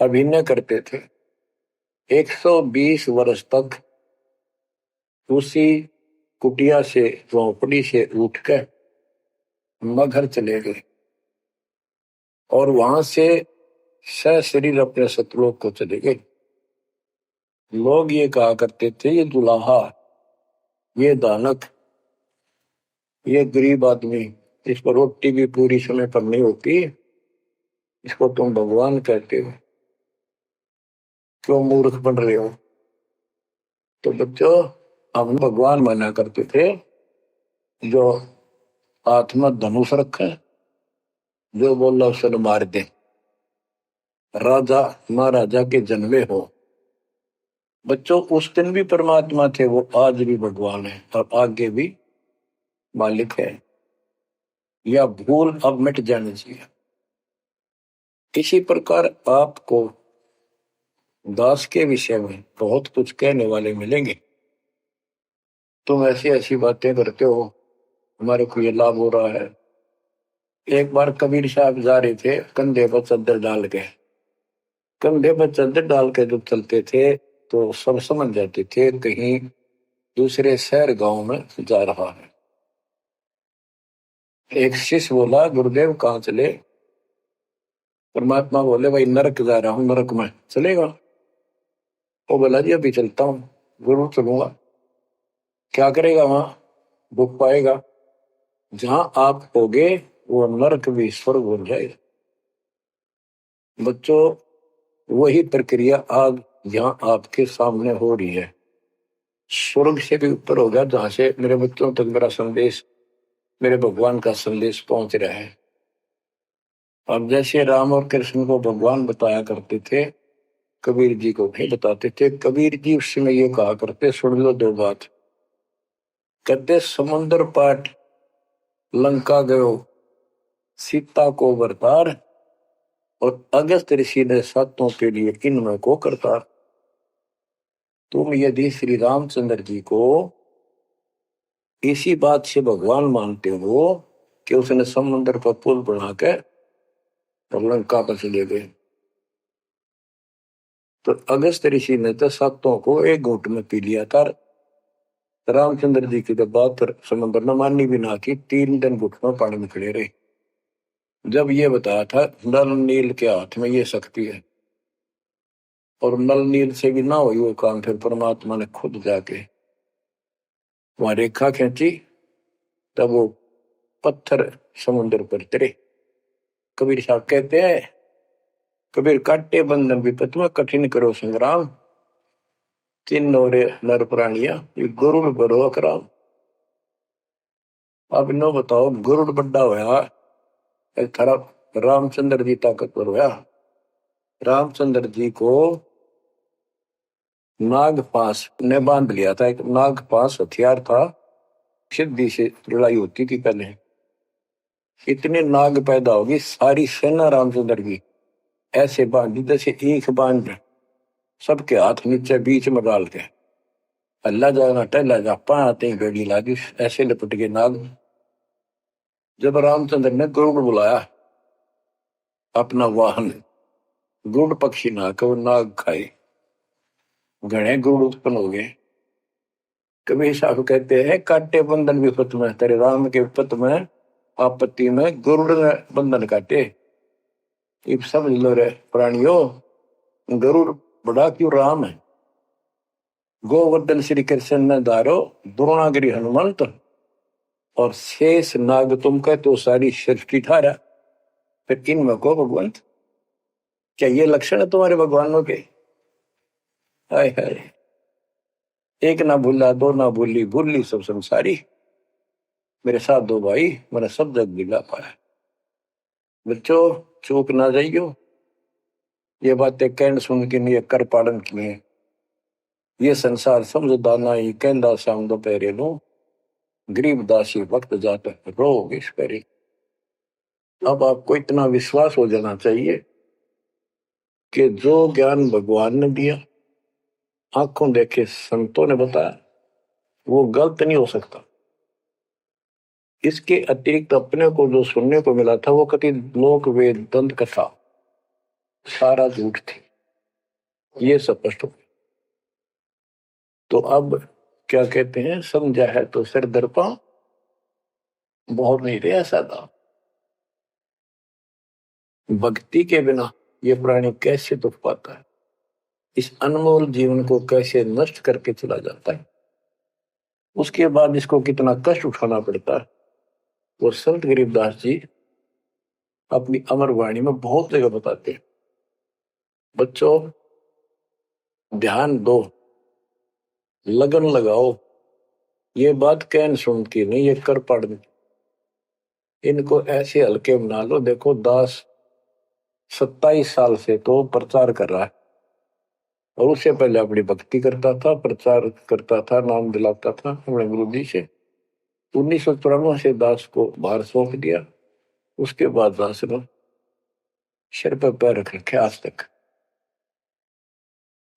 अभिनय करते थे, 120 वर्ष तक उसी कुटिया से, झोपड़ी से उठकर मगहर चले गए और वहां से सशरीर अपने सतलोक को चले गए। लोग ये कहा करते थे ये दुल्हा, ये दानक, ये गरीब आदमी, इस पर रोटी भी पूरी समय पर नहीं होती, इसको तुम भगवान कहते हो, क्यों मूर्ख बन रहे हो। तो बच्चों, हम भगवान माना करते थे जो आत्मा धनुष रखे, जो बोला उसे मार दे, राजा महाराजा के जन्मे हो। बच्चों, उस दिन भी परमात्मा थे, वो आज भी भगवान है और आगे भी मालिक है। या भूल अब मिट जानी चाहिए। इसी प्रकार आपको दास के विषय में बहुत कुछ कहने वाले मिलेंगे। तुम ऐसी ऐसी बातें करते हो, हमारे को ये लाभ हो रहा है। एक बार कबीर साहब जा रहे थे कंधे पर चादर डाल के, कंधे पर चादर डाल के जब चलते थे तो सब समझ जाते थे कहीं दूसरे शहर गांव में जा रहा है। एक शिष्य बोला, गुरुदेव कहाँ चले? परमात्मा बोले, भाई नरक जा रहा हूं, नरक में चलेगा? वो बोला, जी अभी चलता हूँ। गुरु चलूंगा। क्या करेगा वहां? भूख पाएगा। जहां आप होगे वो नरक भी स्वर्ग बन जाएगा। बच्चों, वही प्रक्रिया आज यहाँ आपके सामने हो रही है। स्वर्ग से भी ऊपर होगा, जहां से मेरे बच्चों तक मेरा संदेश, मेरे भगवान का संदेश पहुंच रहा है। अब जैसे राम और कृष्ण को भगवान बताया करते थे, कबीर जी को नहीं बताते थे। कबीर जी उस समय ये कहा करते, सुन लो दो बात। कहते, समुद्र पाट लंका गयो सीता को बरतार, और अगस्त ऋषि ने सातों के लिए इनमें को करतार। तुम यदि श्री रामचंद्र जी को इसी बात से भगवान मानते हो कि उसने समुद्र पर पुल बना के और लंका पर चले गए, तो अगस्त ऋषि ने तो सातों को एक घूंट में पी लिया था। रामचंद्र जी की तो बात समुद्र ने माननी भी ना की, 3 दिन घुटनों पानी में खड़े रहे। जब ये बताया था नल नील के हाथ में ये शक्ति है, और नल नील से भी ना हुई वो काम, फिर परमात्मा ने खुद जाके वहां रेखा खींची, तब वो पत्थर समुद्र पर तरे। कबीर साहब कहते हैं, कबीर काटे बंधन विपत में कठिन करो संग्राम, तीन नौरे नर प्राणिया ये गरुड़ बरो अकराम। अब नो बताओ, गरुड़ बड्डा होया, एक तरफ रामचंद्र जी ताकतवर होया। रामचंद्र जी को नागपाश ने बांध लिया था। एक नागपाश हथियार था, सिद्धि से लड़ाई होती थी पहले। इतने नाग पैदा होगी, सारी सेना रामचंद्र की ऐसे बांधी जैसे एक बांध, सबके हाथ नीचे बीच में डाल के अल्लाह जाना टहला जा पाते गड़ी लागी, ऐसे लपट के नाग। जब रामचंद्र ने गरुड़ बुलाया अपना वाहन, गरुड़ पक्षी ना को नाग खाए, घने गरुड़ उत्पन्न हो गए। कबीर साहब कहते हैं, काटे बंधन विपत में, तेरे राम के विपत में आपत्ति में गरुड़ ने बंधन काटे। इब समझ लो रे प्राणियों, गरुड़ बड़ा क्यों राम है। गोवर्धन श्री कृष्ण ने धारो, द्रोणागिरी हनुमंत, और शेष नाग तुम कहते तो सारी सृष्टि ठारा। फिर इनमें को भगवंत, क्या ये लक्षण है तुम्हारे भगवानों के? हाय हाय, एक ना भूला दो ना भूली, भूली सब संसारी, मेरे साथ दो भाई मैंने सब जग दिला पाया। बच्चों, चूक ना जाइयो, ये बातें कहन सुन के नहीं कर पालन किए। ये संसार समझदा नहीं, कहंदा शाम दोपहरे नो, गरीब दासी वक्त जाता रोग इस परे। अब आपको इतना विश्वास हो जाना चाहिए कि जो ज्ञान भगवान ने दिया, आंखों देखे संतों ने बताया, वो गलत नहीं हो सकता। इसके अतिरिक्त अपने को जो सुनने को मिला था वो कति लोक वेद दंत कथा सारा झूठ थी, ये स्पष्ट हो। तो अब क्या कहते हैं, समझा है तो सिर दर्पा, बहुत नहीं रहा सादा। भक्ति के बिना ये प्राणी कैसे दुख पाता है, इस अनमोल जीवन को कैसे नष्ट करके चला जाता है, उसके बाद इसको कितना कष्ट उठाना पड़ता है, वो संत गरीबदास जी अपनी अमर वाणी में बहुत जगह बताते हैं। बच्चों, ध्यान दो, लगन लगाओ, ये बात कहन सुन की नहीं, ये कर पढ़। इनको ऐसे हल्के बना लो। देखो, दास 27 साल से तो प्रचार कर रहा है, और उससे पहले अपनी भक्ति करता था, प्रचार करता था, नाम दिलाता था अपने गुरु जी से। 1994 से दास को भार सौंप दिया, उसके बाद दास ने सिर पर पैर रख रखे आज तक।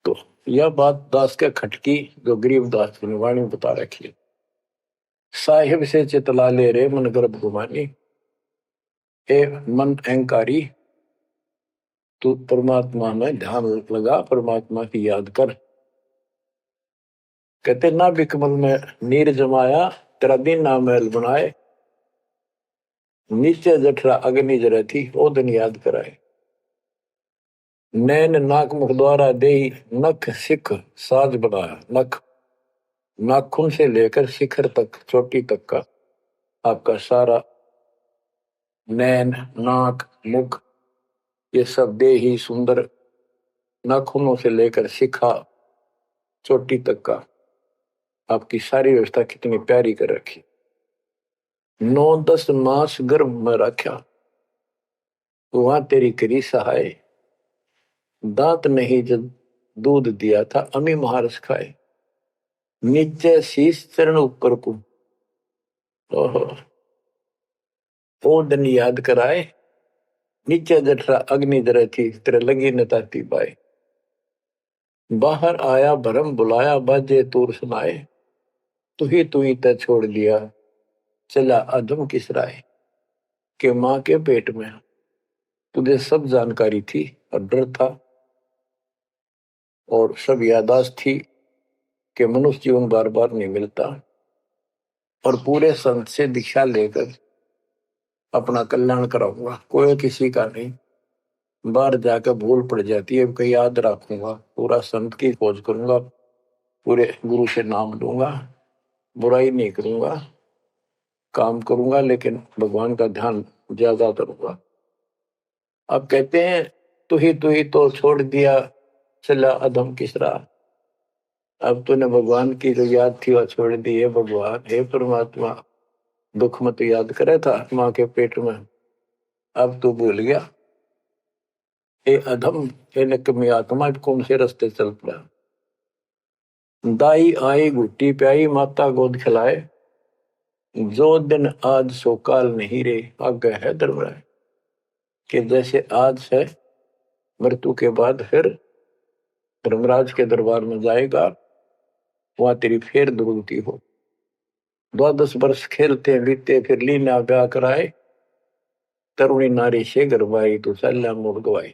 तो यह बात दास के खटकी जो गरीब दास की वाणी बता रखी है। साहिब से चितला ले रे मन गर्भ गुमानी, ए मन अहंकारी तू परमात्मा में ध्यान लगा, परमात्मा की याद कर। कहते ना बिकमल में नीर जमाया, तेरा दिन ना महल बनाए, नीचे जठरा अग्नि जरे थी ओ दिन याद कराए। नैन नाक मुख द्वारा दे नख सिख साज बनाया, नख नाखून से लेकर शिखर तक चोटी तक का आपका सारा नैन नाक मुख ये सब दे ही सुंदर, नाखूनों से लेकर शिखा चोटी तक का आपकी सारी व्यवस्था कितनी प्यारी कर रखी। 9-10 मास गर्भ में रखा, वहां तेरी करी सहाय, दांत नहीं जब दूध दिया था अमी महारस खाए, नीचे शीश चरण ऊपर को ओहो ओ दिन याद कराए, नीचे जठरा अग्नि जरे थी तेरे लगी न ताती बाई। बाहर आया भरम बुलाया बाजे तूर सुनाए, तू ही तय छोड़ दिया चला अधम किस राय। के माँ के पेट में तुझे सब जानकारी थी और डर था और सब यादाश्त थी कि मनुष्य जीवन बार बार नहीं मिलता, और पूरे संत से दीक्षा लेकर अपना कल्याण कराऊंगा, कोई किसी का नहीं। बाहर जाकर भूल पड़ जाती है, कहीं याद रखूंगा, पूरा संत की खोज करूंगा, पूरे गुरु से नाम लूंगा, बुराई नहीं करूंगा, काम करूंगा लेकिन भगवान का ध्यान ज्यादा करूंगा। अब कहते हैं तू ही तो छोड़ दिया चला अधम किस राह। अब तूने भगवान की जो याद थी वह छोड़ दी है। भगवान हे परमात्मा, दुख मत याद करे था माँ के पेट में, अब तू भूल गया। ए अधम हे निकम्मी आत्मा, कौन से रास्ते चल पड़ा। दाई आई घुट्टी प्याई माता गोद खिलाए, जो दिन आज सो काल नहीं रे आगे है दरबार। कि जैसे आज है मृत्यु के बाद फिर धर्मराज के दरबार में जाएगा, वहां तेरी फिर दुर्गति हो। 12 वर्ष खेलते बीते फिर लीना ब्याह कराए, तरुणी नारी से गरबाई तो सल्ला मोड़ गवाई।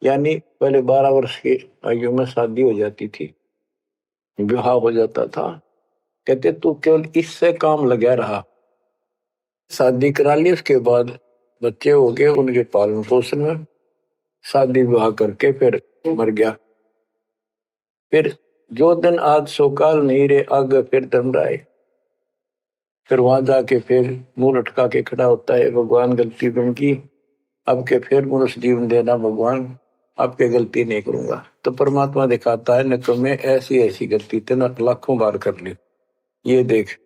यानी पहले 12 वर्ष की आयु में शादी हो जाती थी, विवाह हो जाता था। कहते तू केवल इससे काम लगा रहा, शादी करा ली, उसके बाद बच्चे हो गए, उनके पालन पोषण में शादी विवाह करके फिर मर गया। फिर जो दिन आज सोकाल नहीं रे आगे फिर धर्मराय। फिर वहां जाके फिर मुंह लटका के खड़ा होता है, भगवान गलती उनकी, अब के फिर मनुष्य जीवन देना भगवान, आपके गलती नहीं करूंगा। तो परमात्मा दिखाता है न मैं ऐसी ऐसी गलती तेना लाखों बार कर ली, ये देख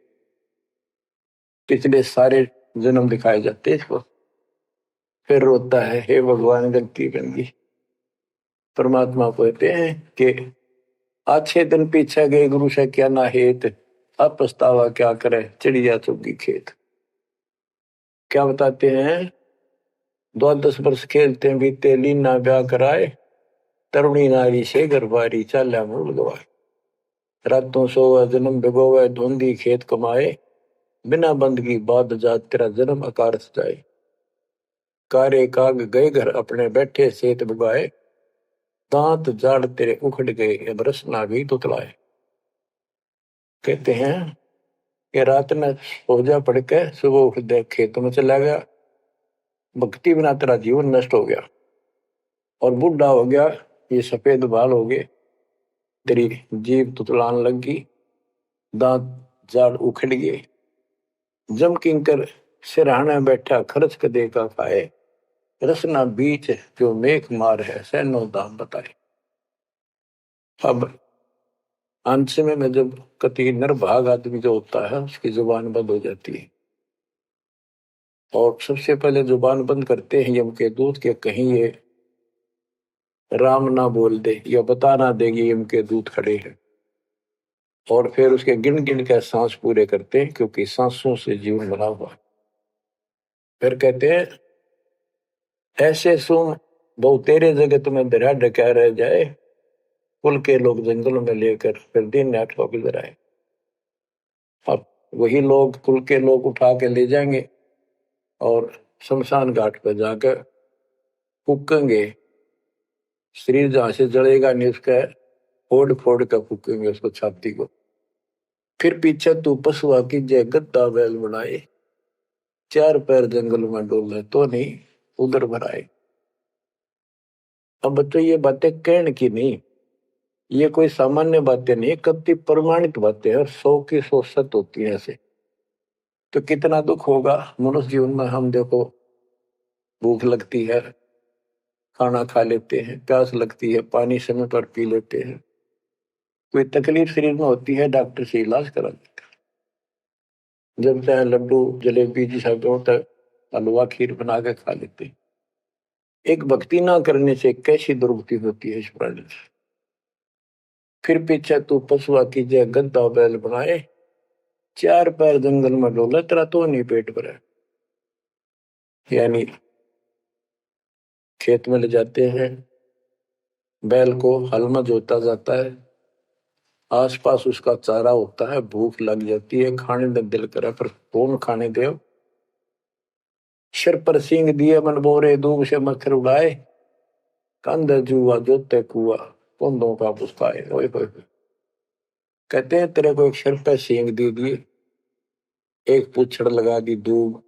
पिछले सारे जन्म दिखाए जाते इसको। फिर रोता है हे भगवान गलती बन गई। परमात्मा कहते हैं कि अच्छे दिन पीछे गए गुरु से क्या ना हेत, अब पछतावा क्या करे चिड़िया चुगी खेत। क्या बताते हैं 12 वर्ष खेलते बीते लीना ब्याह कराए, तरुणी नारी से गरबारी चाल्या मूल गवाए। रातों सोवे जन्म भिगोवे धुंधी खेत कमाए, बिना बंदगी बाद जात तेरा जन्म आकार सजाए। कारे काग गए घर अपने बैठे सेत बुगाए, दांत जाड़ तेरे उखड़ गए बरस ना भी तुतलाए। कहते हैं कि रात में सो जा पड़ के सुबह उठ दे खेत में चला गया, भक्ति बिना तेरा जीवन नष्ट हो गया और बूढ़ा हो गया, ये सफेद बाल हो गए, तेरी जीभ तुतलान लगी, दांत जाड़ उखड़ गए। जम किंकर सिरहाना बैठा खर्च कदे का खाए, रसना बीच जो मेघ मार है सैनो दाम बताए। अब अंत में जब कति निर्भाग आदमी जो होता है उसकी जुबान बंद हो जाती है, और सबसे पहले जुबान बंद करते हैं यम के दूत के कहीं ये राम ना बोल दे या बता ना देगी यम के दूत खड़े हैं, और फिर उसके गिन गिन के सांस पूरे करते हैं क्योंकि सांसों से जीवन बना हुआ है। फिर कहते हैं ऐसे सुन बहु तेरे जगह तुम्हें दरिया ढका रह जाए, कुल के लोग जंगलों में लेकर फिर दिन रात को गुजर आए। अब वही लोग कुल के लोग उठा के ले जाएंगे और शमशान घाट पर जाकर फूकेंगे। शरीर जहां से जलेगा नहीं उसका फोड़ फोड़ कर फूकेंगे उसको, छाती को। फिर पीछे तू पशुआ की जय गद्दा बैल बनाए, चार पैर जंगल में डोले तो नहीं उधर भराए। अब बच्चों ये बातें कहने की नहीं, ये कोई सामान्य बातें नहीं, कति प्रमाणित बातें हैं और 100 की 100 सत्य होती है ऐसे। तो कितना दुख होगा मनुष्य जीवन में। हम देखो भूख लगती है खाना खा लेते हैं, प्यास लगती है पानी समय पर पी लेते हैं, कोई तकलीफ शरीर में होती है डॉक्टर से इलाज करा लेते हैं, जब चाहे लड्डू जलेबी जिस तक हलवा खीर बना के खा लेते हैं। एक भक्ति ना करने से कैसी दुर्गति होती है इस प्राणी से। फिर पीछे तू पशुआ की जय गद्दा बैल बनाए, चार पैर जंगल में डोले तेरा तो नहीं पेट भरे। यानी खेत में ले जाते हैं, बैल को हल में जोता जाता है, आसपास उसका चारा होता है, भूख लग जाती है, खाने में दिल करे पर कौन खाने दे। सिर पर सींग दिए मन बोरे दूब से मच्छर उड़ाए, कंध जुआ जोते कुआ कुंदों का पुस्ताए। ओए होए, कहते हैं तेरे को एक सिर पर सींग दे दिए, एक पूछड़ लगा दी दूब,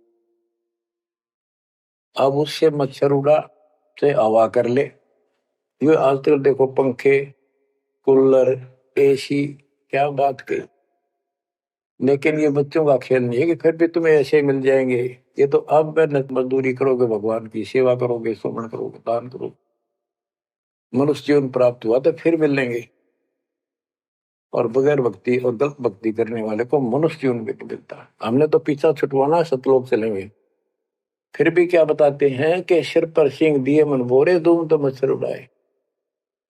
अब उससे मच्छर उड़ा से हवा कर ले। ये आजकल देखो पंखे कूलर एसी, क्या बात कही। लेकिन ये बच्चों का खेल नहीं है कि फिर भी तुम्हें ऐसे मिल जाएंगे। ये तो अब मेहनत मजदूरी करोगे, भगवान की सेवा करोगे, सुमन करोगे, दान करोगे, मनुष्य जीवन प्राप्त हुआ तो फिर मिलेंगे। और बगैर भक्ति और गलत भक्ति करने वाले को मनुष्य जीवन भी नहीं मिलता। हमने तो पीछा छुटवाना, सतलोक चलेंगे। फिर भी क्या बताते हैं कि सिर पर सींग दिए मन बोरे दूम तो मच्छर उड़ाए।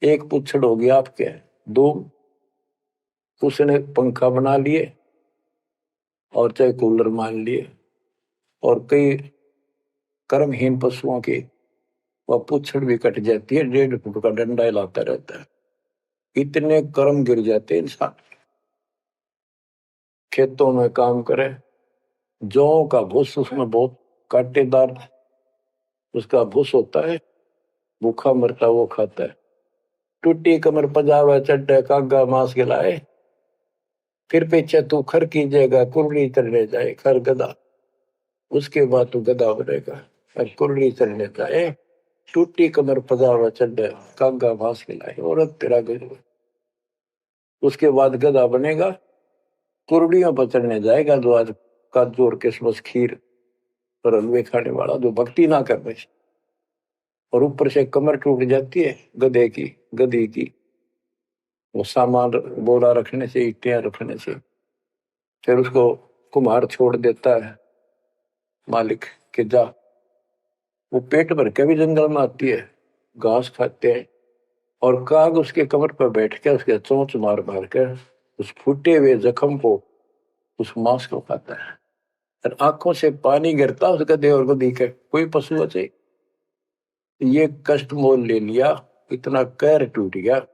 एक पुच्छड़ हो गया आपके दूम, उसने पंखा बना लिए और चाहे कूलर मान लिए, और कई कर्महीन पशुओं की वह पुच्छड़ भी कट जाती है, 1.5 फुट का डंडा हिलाता रहता है। इतने कर्म गिर जाते इंसान। खेतों में काम करे, जौ का भूस उसमें बहुत कांटेदार उसका भूस होता है, भूखा मरता वो खाता है। टूटी कमर पजावा चड्डे कागा मांस खिलाए, फिर पीछे तू खर कीजिएगा कुर्री चढ़ने जाए। खर गधा, उसके बाद तू गधा बनेगा और कुर्री चढ़ने जाए। टूटी कमर पजावा चड्डे कागा मांस खिलाए, औरत तेरा गधा। उसके बाद गधा बनेगा, कुर्डियों पर चढ़ने जाएगा, जो आज काजू और किशमिश खीर और हलवे खाने वाला, जो भक्ति ना करने से। और ऊपर से कमर टूट जाती है गधे की गधी की, वो सामान बोरा रखने से, ईटियां रखने से। फिर उसको कुम्हार छोड़ देता है मालिक के जा। वो पेट भर के भी जंगल में आती है, घास खाते हैं, और काग उसके कमर पर बैठ के उसके चोंच मार मार कर उस फूटे हुए जख्म को, उस मांस को खाता है। और आंखों से पानी गिरता उस गधे और गधी के। कोई पशु बचे, ये कष्ट मोल ले लिया, इतना कहर टूट गया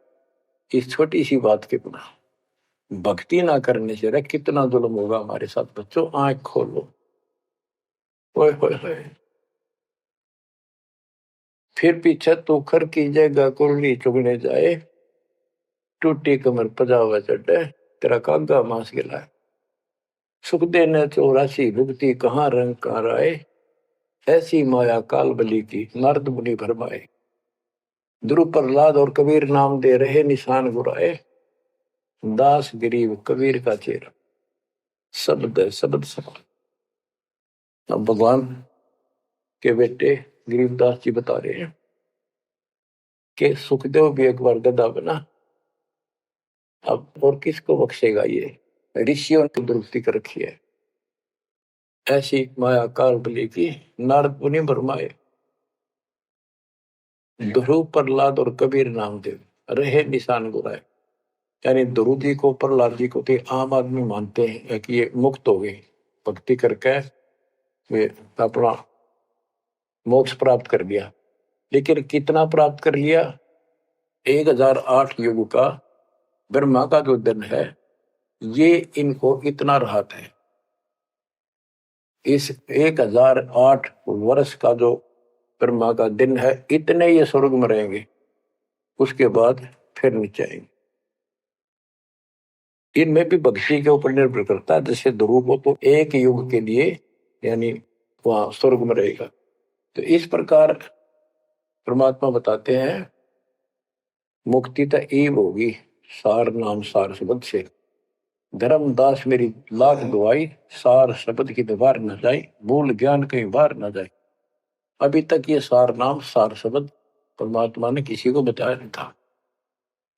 इस छोटी सी बात के बिना। भक्ति ना करने से कितना जुल्म होगा हमारे साथ। बच्चों आंख खोलो। ओए होए होए। फिर पीछे तो खर कीजिएगा कुर्ली चुगने जाए, टूटी कमर पजावा चढ़े तेरा कागा मांस गिलाए। सुख देने 84 भुगती कहाँ रंग कहाँ राय, ऐसी माया काल बली की नारद मुनि भरमाए। ध्रुव प्रहलाद और कबीर नाम दे रहे निशान गुराए, दास गरीब कबीर का चेहरा शब्द है शब्द समान। अब भगवान के बेटे गरीबदास जी बता रहे हैं कि सुखदेव भी एक बार गधा बना, अब और किसको बख्शेगा। ये ऋषियों ने दुरुक्ति कर रखी है, ऐसी माया काल बली की नारद मुनि भरमाए। ध्रुव प्रहलाद और कबीर नामदेव रहे निशान गुराए। यानी ध्रुव जी को प्रहलाद जी को तो आम आदमी मानते हैं कि ये मुक्त हो गए, भक्ति करके वे अपना मोक्ष प्राप्त कर लिया। लेकिन कितना प्राप्त कर लिया? 1008 युग का ब्रह्मा का जो दिन है, ये इनको इतना राहत है। इस 1008 वर्ष का जो ब्रह्मा का दिन है, इतने ये स्वर्ग में रहेंगे, उसके बाद फिर नीचे आएंगे। इनमें भी भक्ति के ऊपर निर्भर करता है। जैसे ध्रुव को तो एक युग के लिए यानी वहां स्वर्ग में रहेगा। तो इस प्रकार परमात्मा बताते हैं मुक्ति तो ईव होगी सार नाम सार शब्द से। धर्मदास मेरी लाख दुआई, सार शब्द की दीवार न जाए, भूल ज्ञान कहीं बाहर न जाए। अभी तक ये सार नाम सार शब्द परमात्मा ने किसी को बताया नहीं था,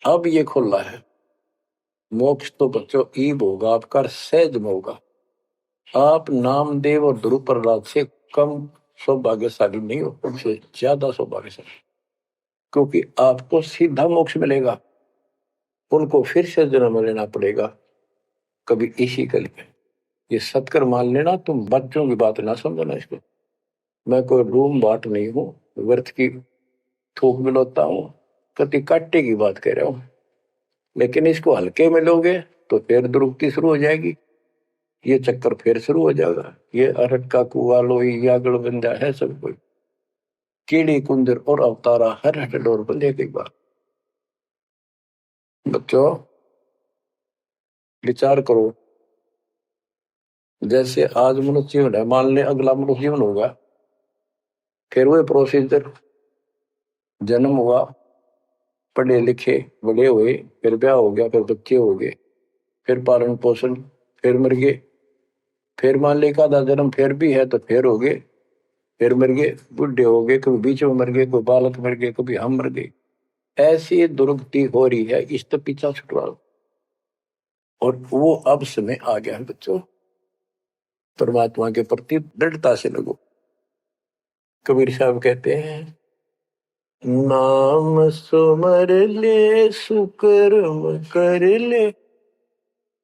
अब ये खुला है। मोक्ष तो बच्चों ईब होगा आपका, सहज में होगा। आप नामदेव और ध्रुव प्रहलाद से कम सौभाग्यशाली नहीं हो, उनसे ज्यादा सौभाग्यशाली, क्योंकि आपको सीधा मोक्ष मिलेगा। उनको फिर से जन्म लेना पड़ेगा कभी इसी कल में। ये सत्कर मान लेना, तुम बच्चों की बात ना समझना इसको। मैं कोई रूम बाट नहीं हूं, व्यर्थ की थूक मिलोता हूं, कति काटे की बात कह रहा हूं। लेकिन इसको हल्के में लोगे तो फिर दुरुक्ति शुरू हो जाएगी, ये चक्कर फिर शुरू हो जाएगा। ये अरट का कुआ लोई यागड़ बंदा है सब कोई, कीड़ी कुंदर और अवतारा हर हट डोर बंदे की बात। बच्चों विचार करो, जैसे आज मनुष्य जीवन है, मान ले अगला मनुष्य जीवन होगा, फिर वही प्रोसीजर, जन्म हुआ, पढ़े लिखे बड़े हुए, फिर ब्याह हो गया, फिर बच्चे हो गए, फिर पालन पोषण, फिर मर गए, फिर मान ले का जन्म फिर भी है तो फिर हो गए, फिर मर गए, बुढ़े हो गए, कभी बीच में मर गए, कोई बालक मर गए, कभी हम मर गए। ऐसी दुर्गति हो रही है, इस तो पीछा छुटवाओ। और वो अब समय आ गया है बच्चों, परमात्मा के प्रति दृढ़ता से लगो। कबीर साहब कहते हैं, नाम सुमर ले सुकर्म कर ले,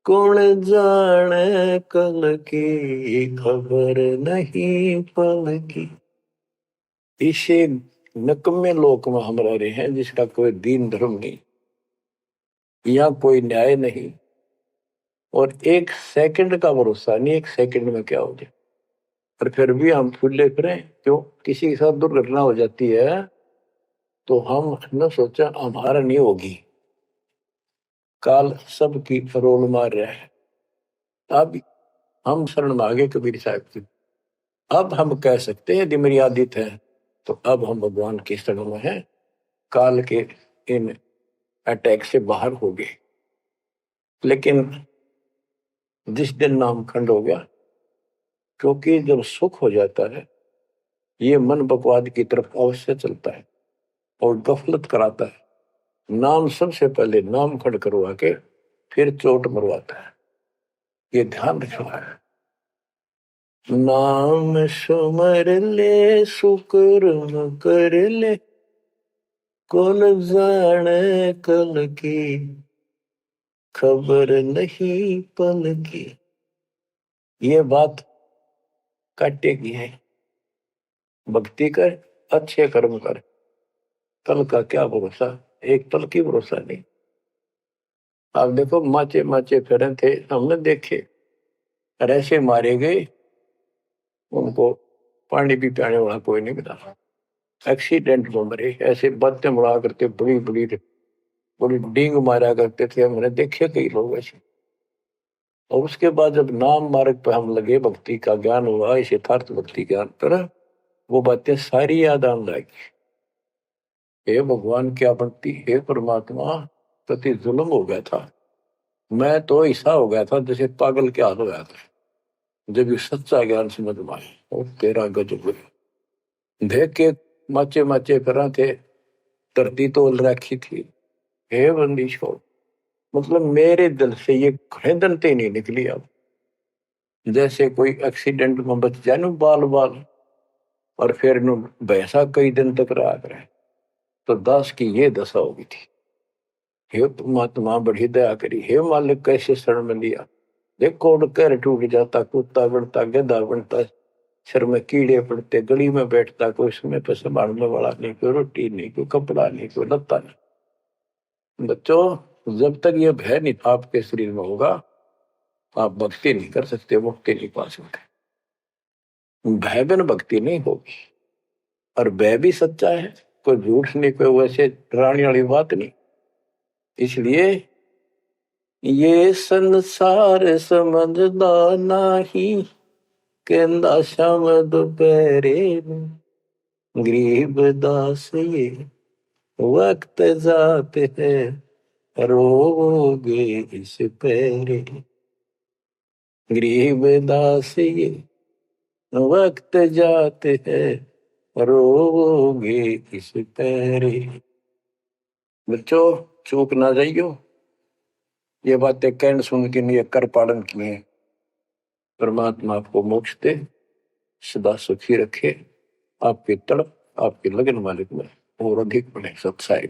कौन जाने कल की खबर नहीं पल की। इसे नकम्मे लोक में हम रह रहे हैं, जिसका कोई दीन धर्म नहीं, यहाँ कोई न्याय नहीं, और एक सेकंड का भरोसा नहीं, एक सेकंड में क्या हो जाए। और फिर भी हम फूले फिरें, क्यों? किसी के साथ दुर्घटना हो जाती है तो हम न सोचा हमारा नहीं होगी, काल सबकी रोल मार रहा है। अब हम शरण मांगे कबीर साहब की, अब हम कह सकते हैं यदि मेरी आदित है तो अब हम भगवान की शरण में हैं, काल के इन अटैक से बाहर हो गए। लेकिन जिस दिन नाम खंड हो गया, क्योंकि जब सुख हो जाता है ये मन बकवाद की तरफ अवश्य चलता है और गफलत कराता है। नाम सबसे पहले नाम खंड करवा के फिर चोट मरवाता है, ये ध्यान रखना है। नाम सुमर ले सुकर्म कर ले, कौन जाने कल की खबर नहीं पल की। ये बात काटेगी है, भक्ति कर, अच्छे कर्म कर, कल का क्या भरोसा, एक पल की भरोसा नहीं। आप देखो माचे माचे फिरे थे, हमने देखे, और ऐसे मारे गए, उनको पानी भी पियाने वाला कोई नहीं मिला, एक्सीडेंट में मरे। ऐसे बातें उड़ा करते, बड़ी बड़ी बड़ी डींग मारा करते थे, हमने देखे कई लोग ऐसे। और उसके बाद जब नाम मार्ग पे हम लगे, भक्ति का ज्ञान हुआ, इस यथार्थ भक्ति ज्ञान पर, वो बातें सारी याद आने लगी। हे भगवान क्या बनती, हे परमात्मा, प्रति जुल्म हो गया था। मैं तो ऐसा हो गया था जैसे पागल के हाल हो गया था, जब ये सच्चा ज्ञान समझ में आए। और तेरा गजब देख के माचे माचे करा थे, धरती तोल रखी थी। हे बंदिश हो, मतलब मेरे दिल से ये खरीदनते नहीं निकली। अब जैसे कोई एक्सीडेंट में बच जाए न बाल बाल, और फिर नु भैंसा कई दिन तक रहा करे, तो दास की ये दशा होगी थी। हे परमात्मा बड़ी दया करी, हे मालिक कैसे शरण में लिया। देखो कर टूट जाता, कुत्ता बनता, गधा बनता, सिर में कीड़े पड़ते, गली में बैठता, कोई समय पर संभालने वाला नहीं, कोई रोटी नहीं, कोई कपड़ा नहीं, कोई लत्ता नहीं। बच्चों, जब तक ये भय नहीं आपके शरीर में होगा, आप भक्ति नहीं कर सकते, मुक्ति नहीं पा सकते। भय बिन भक्ति नहीं होगी। और भय भी सच्चा है, कोई झूठ नहीं, कोई वैसे डराने वाली बात नहीं। इसलिए ये संसार समझदा नहीं, कहंदा शाम दोपहरे गरीब दास ये वक्त जाते है, रोगे इस पैरे। गरीब दास ये वक्त जाते है, रोगे इस पैरे। बच्चों, चूक ना जाइयो, ये बातें कहन सुन के नहीं, कर पालन किए। परमात्मा आपको मोक्ष दे, सदा सुखी रखे, आपकी तड़प, आपके लगन मालिक में और अधिक बने सत्साई।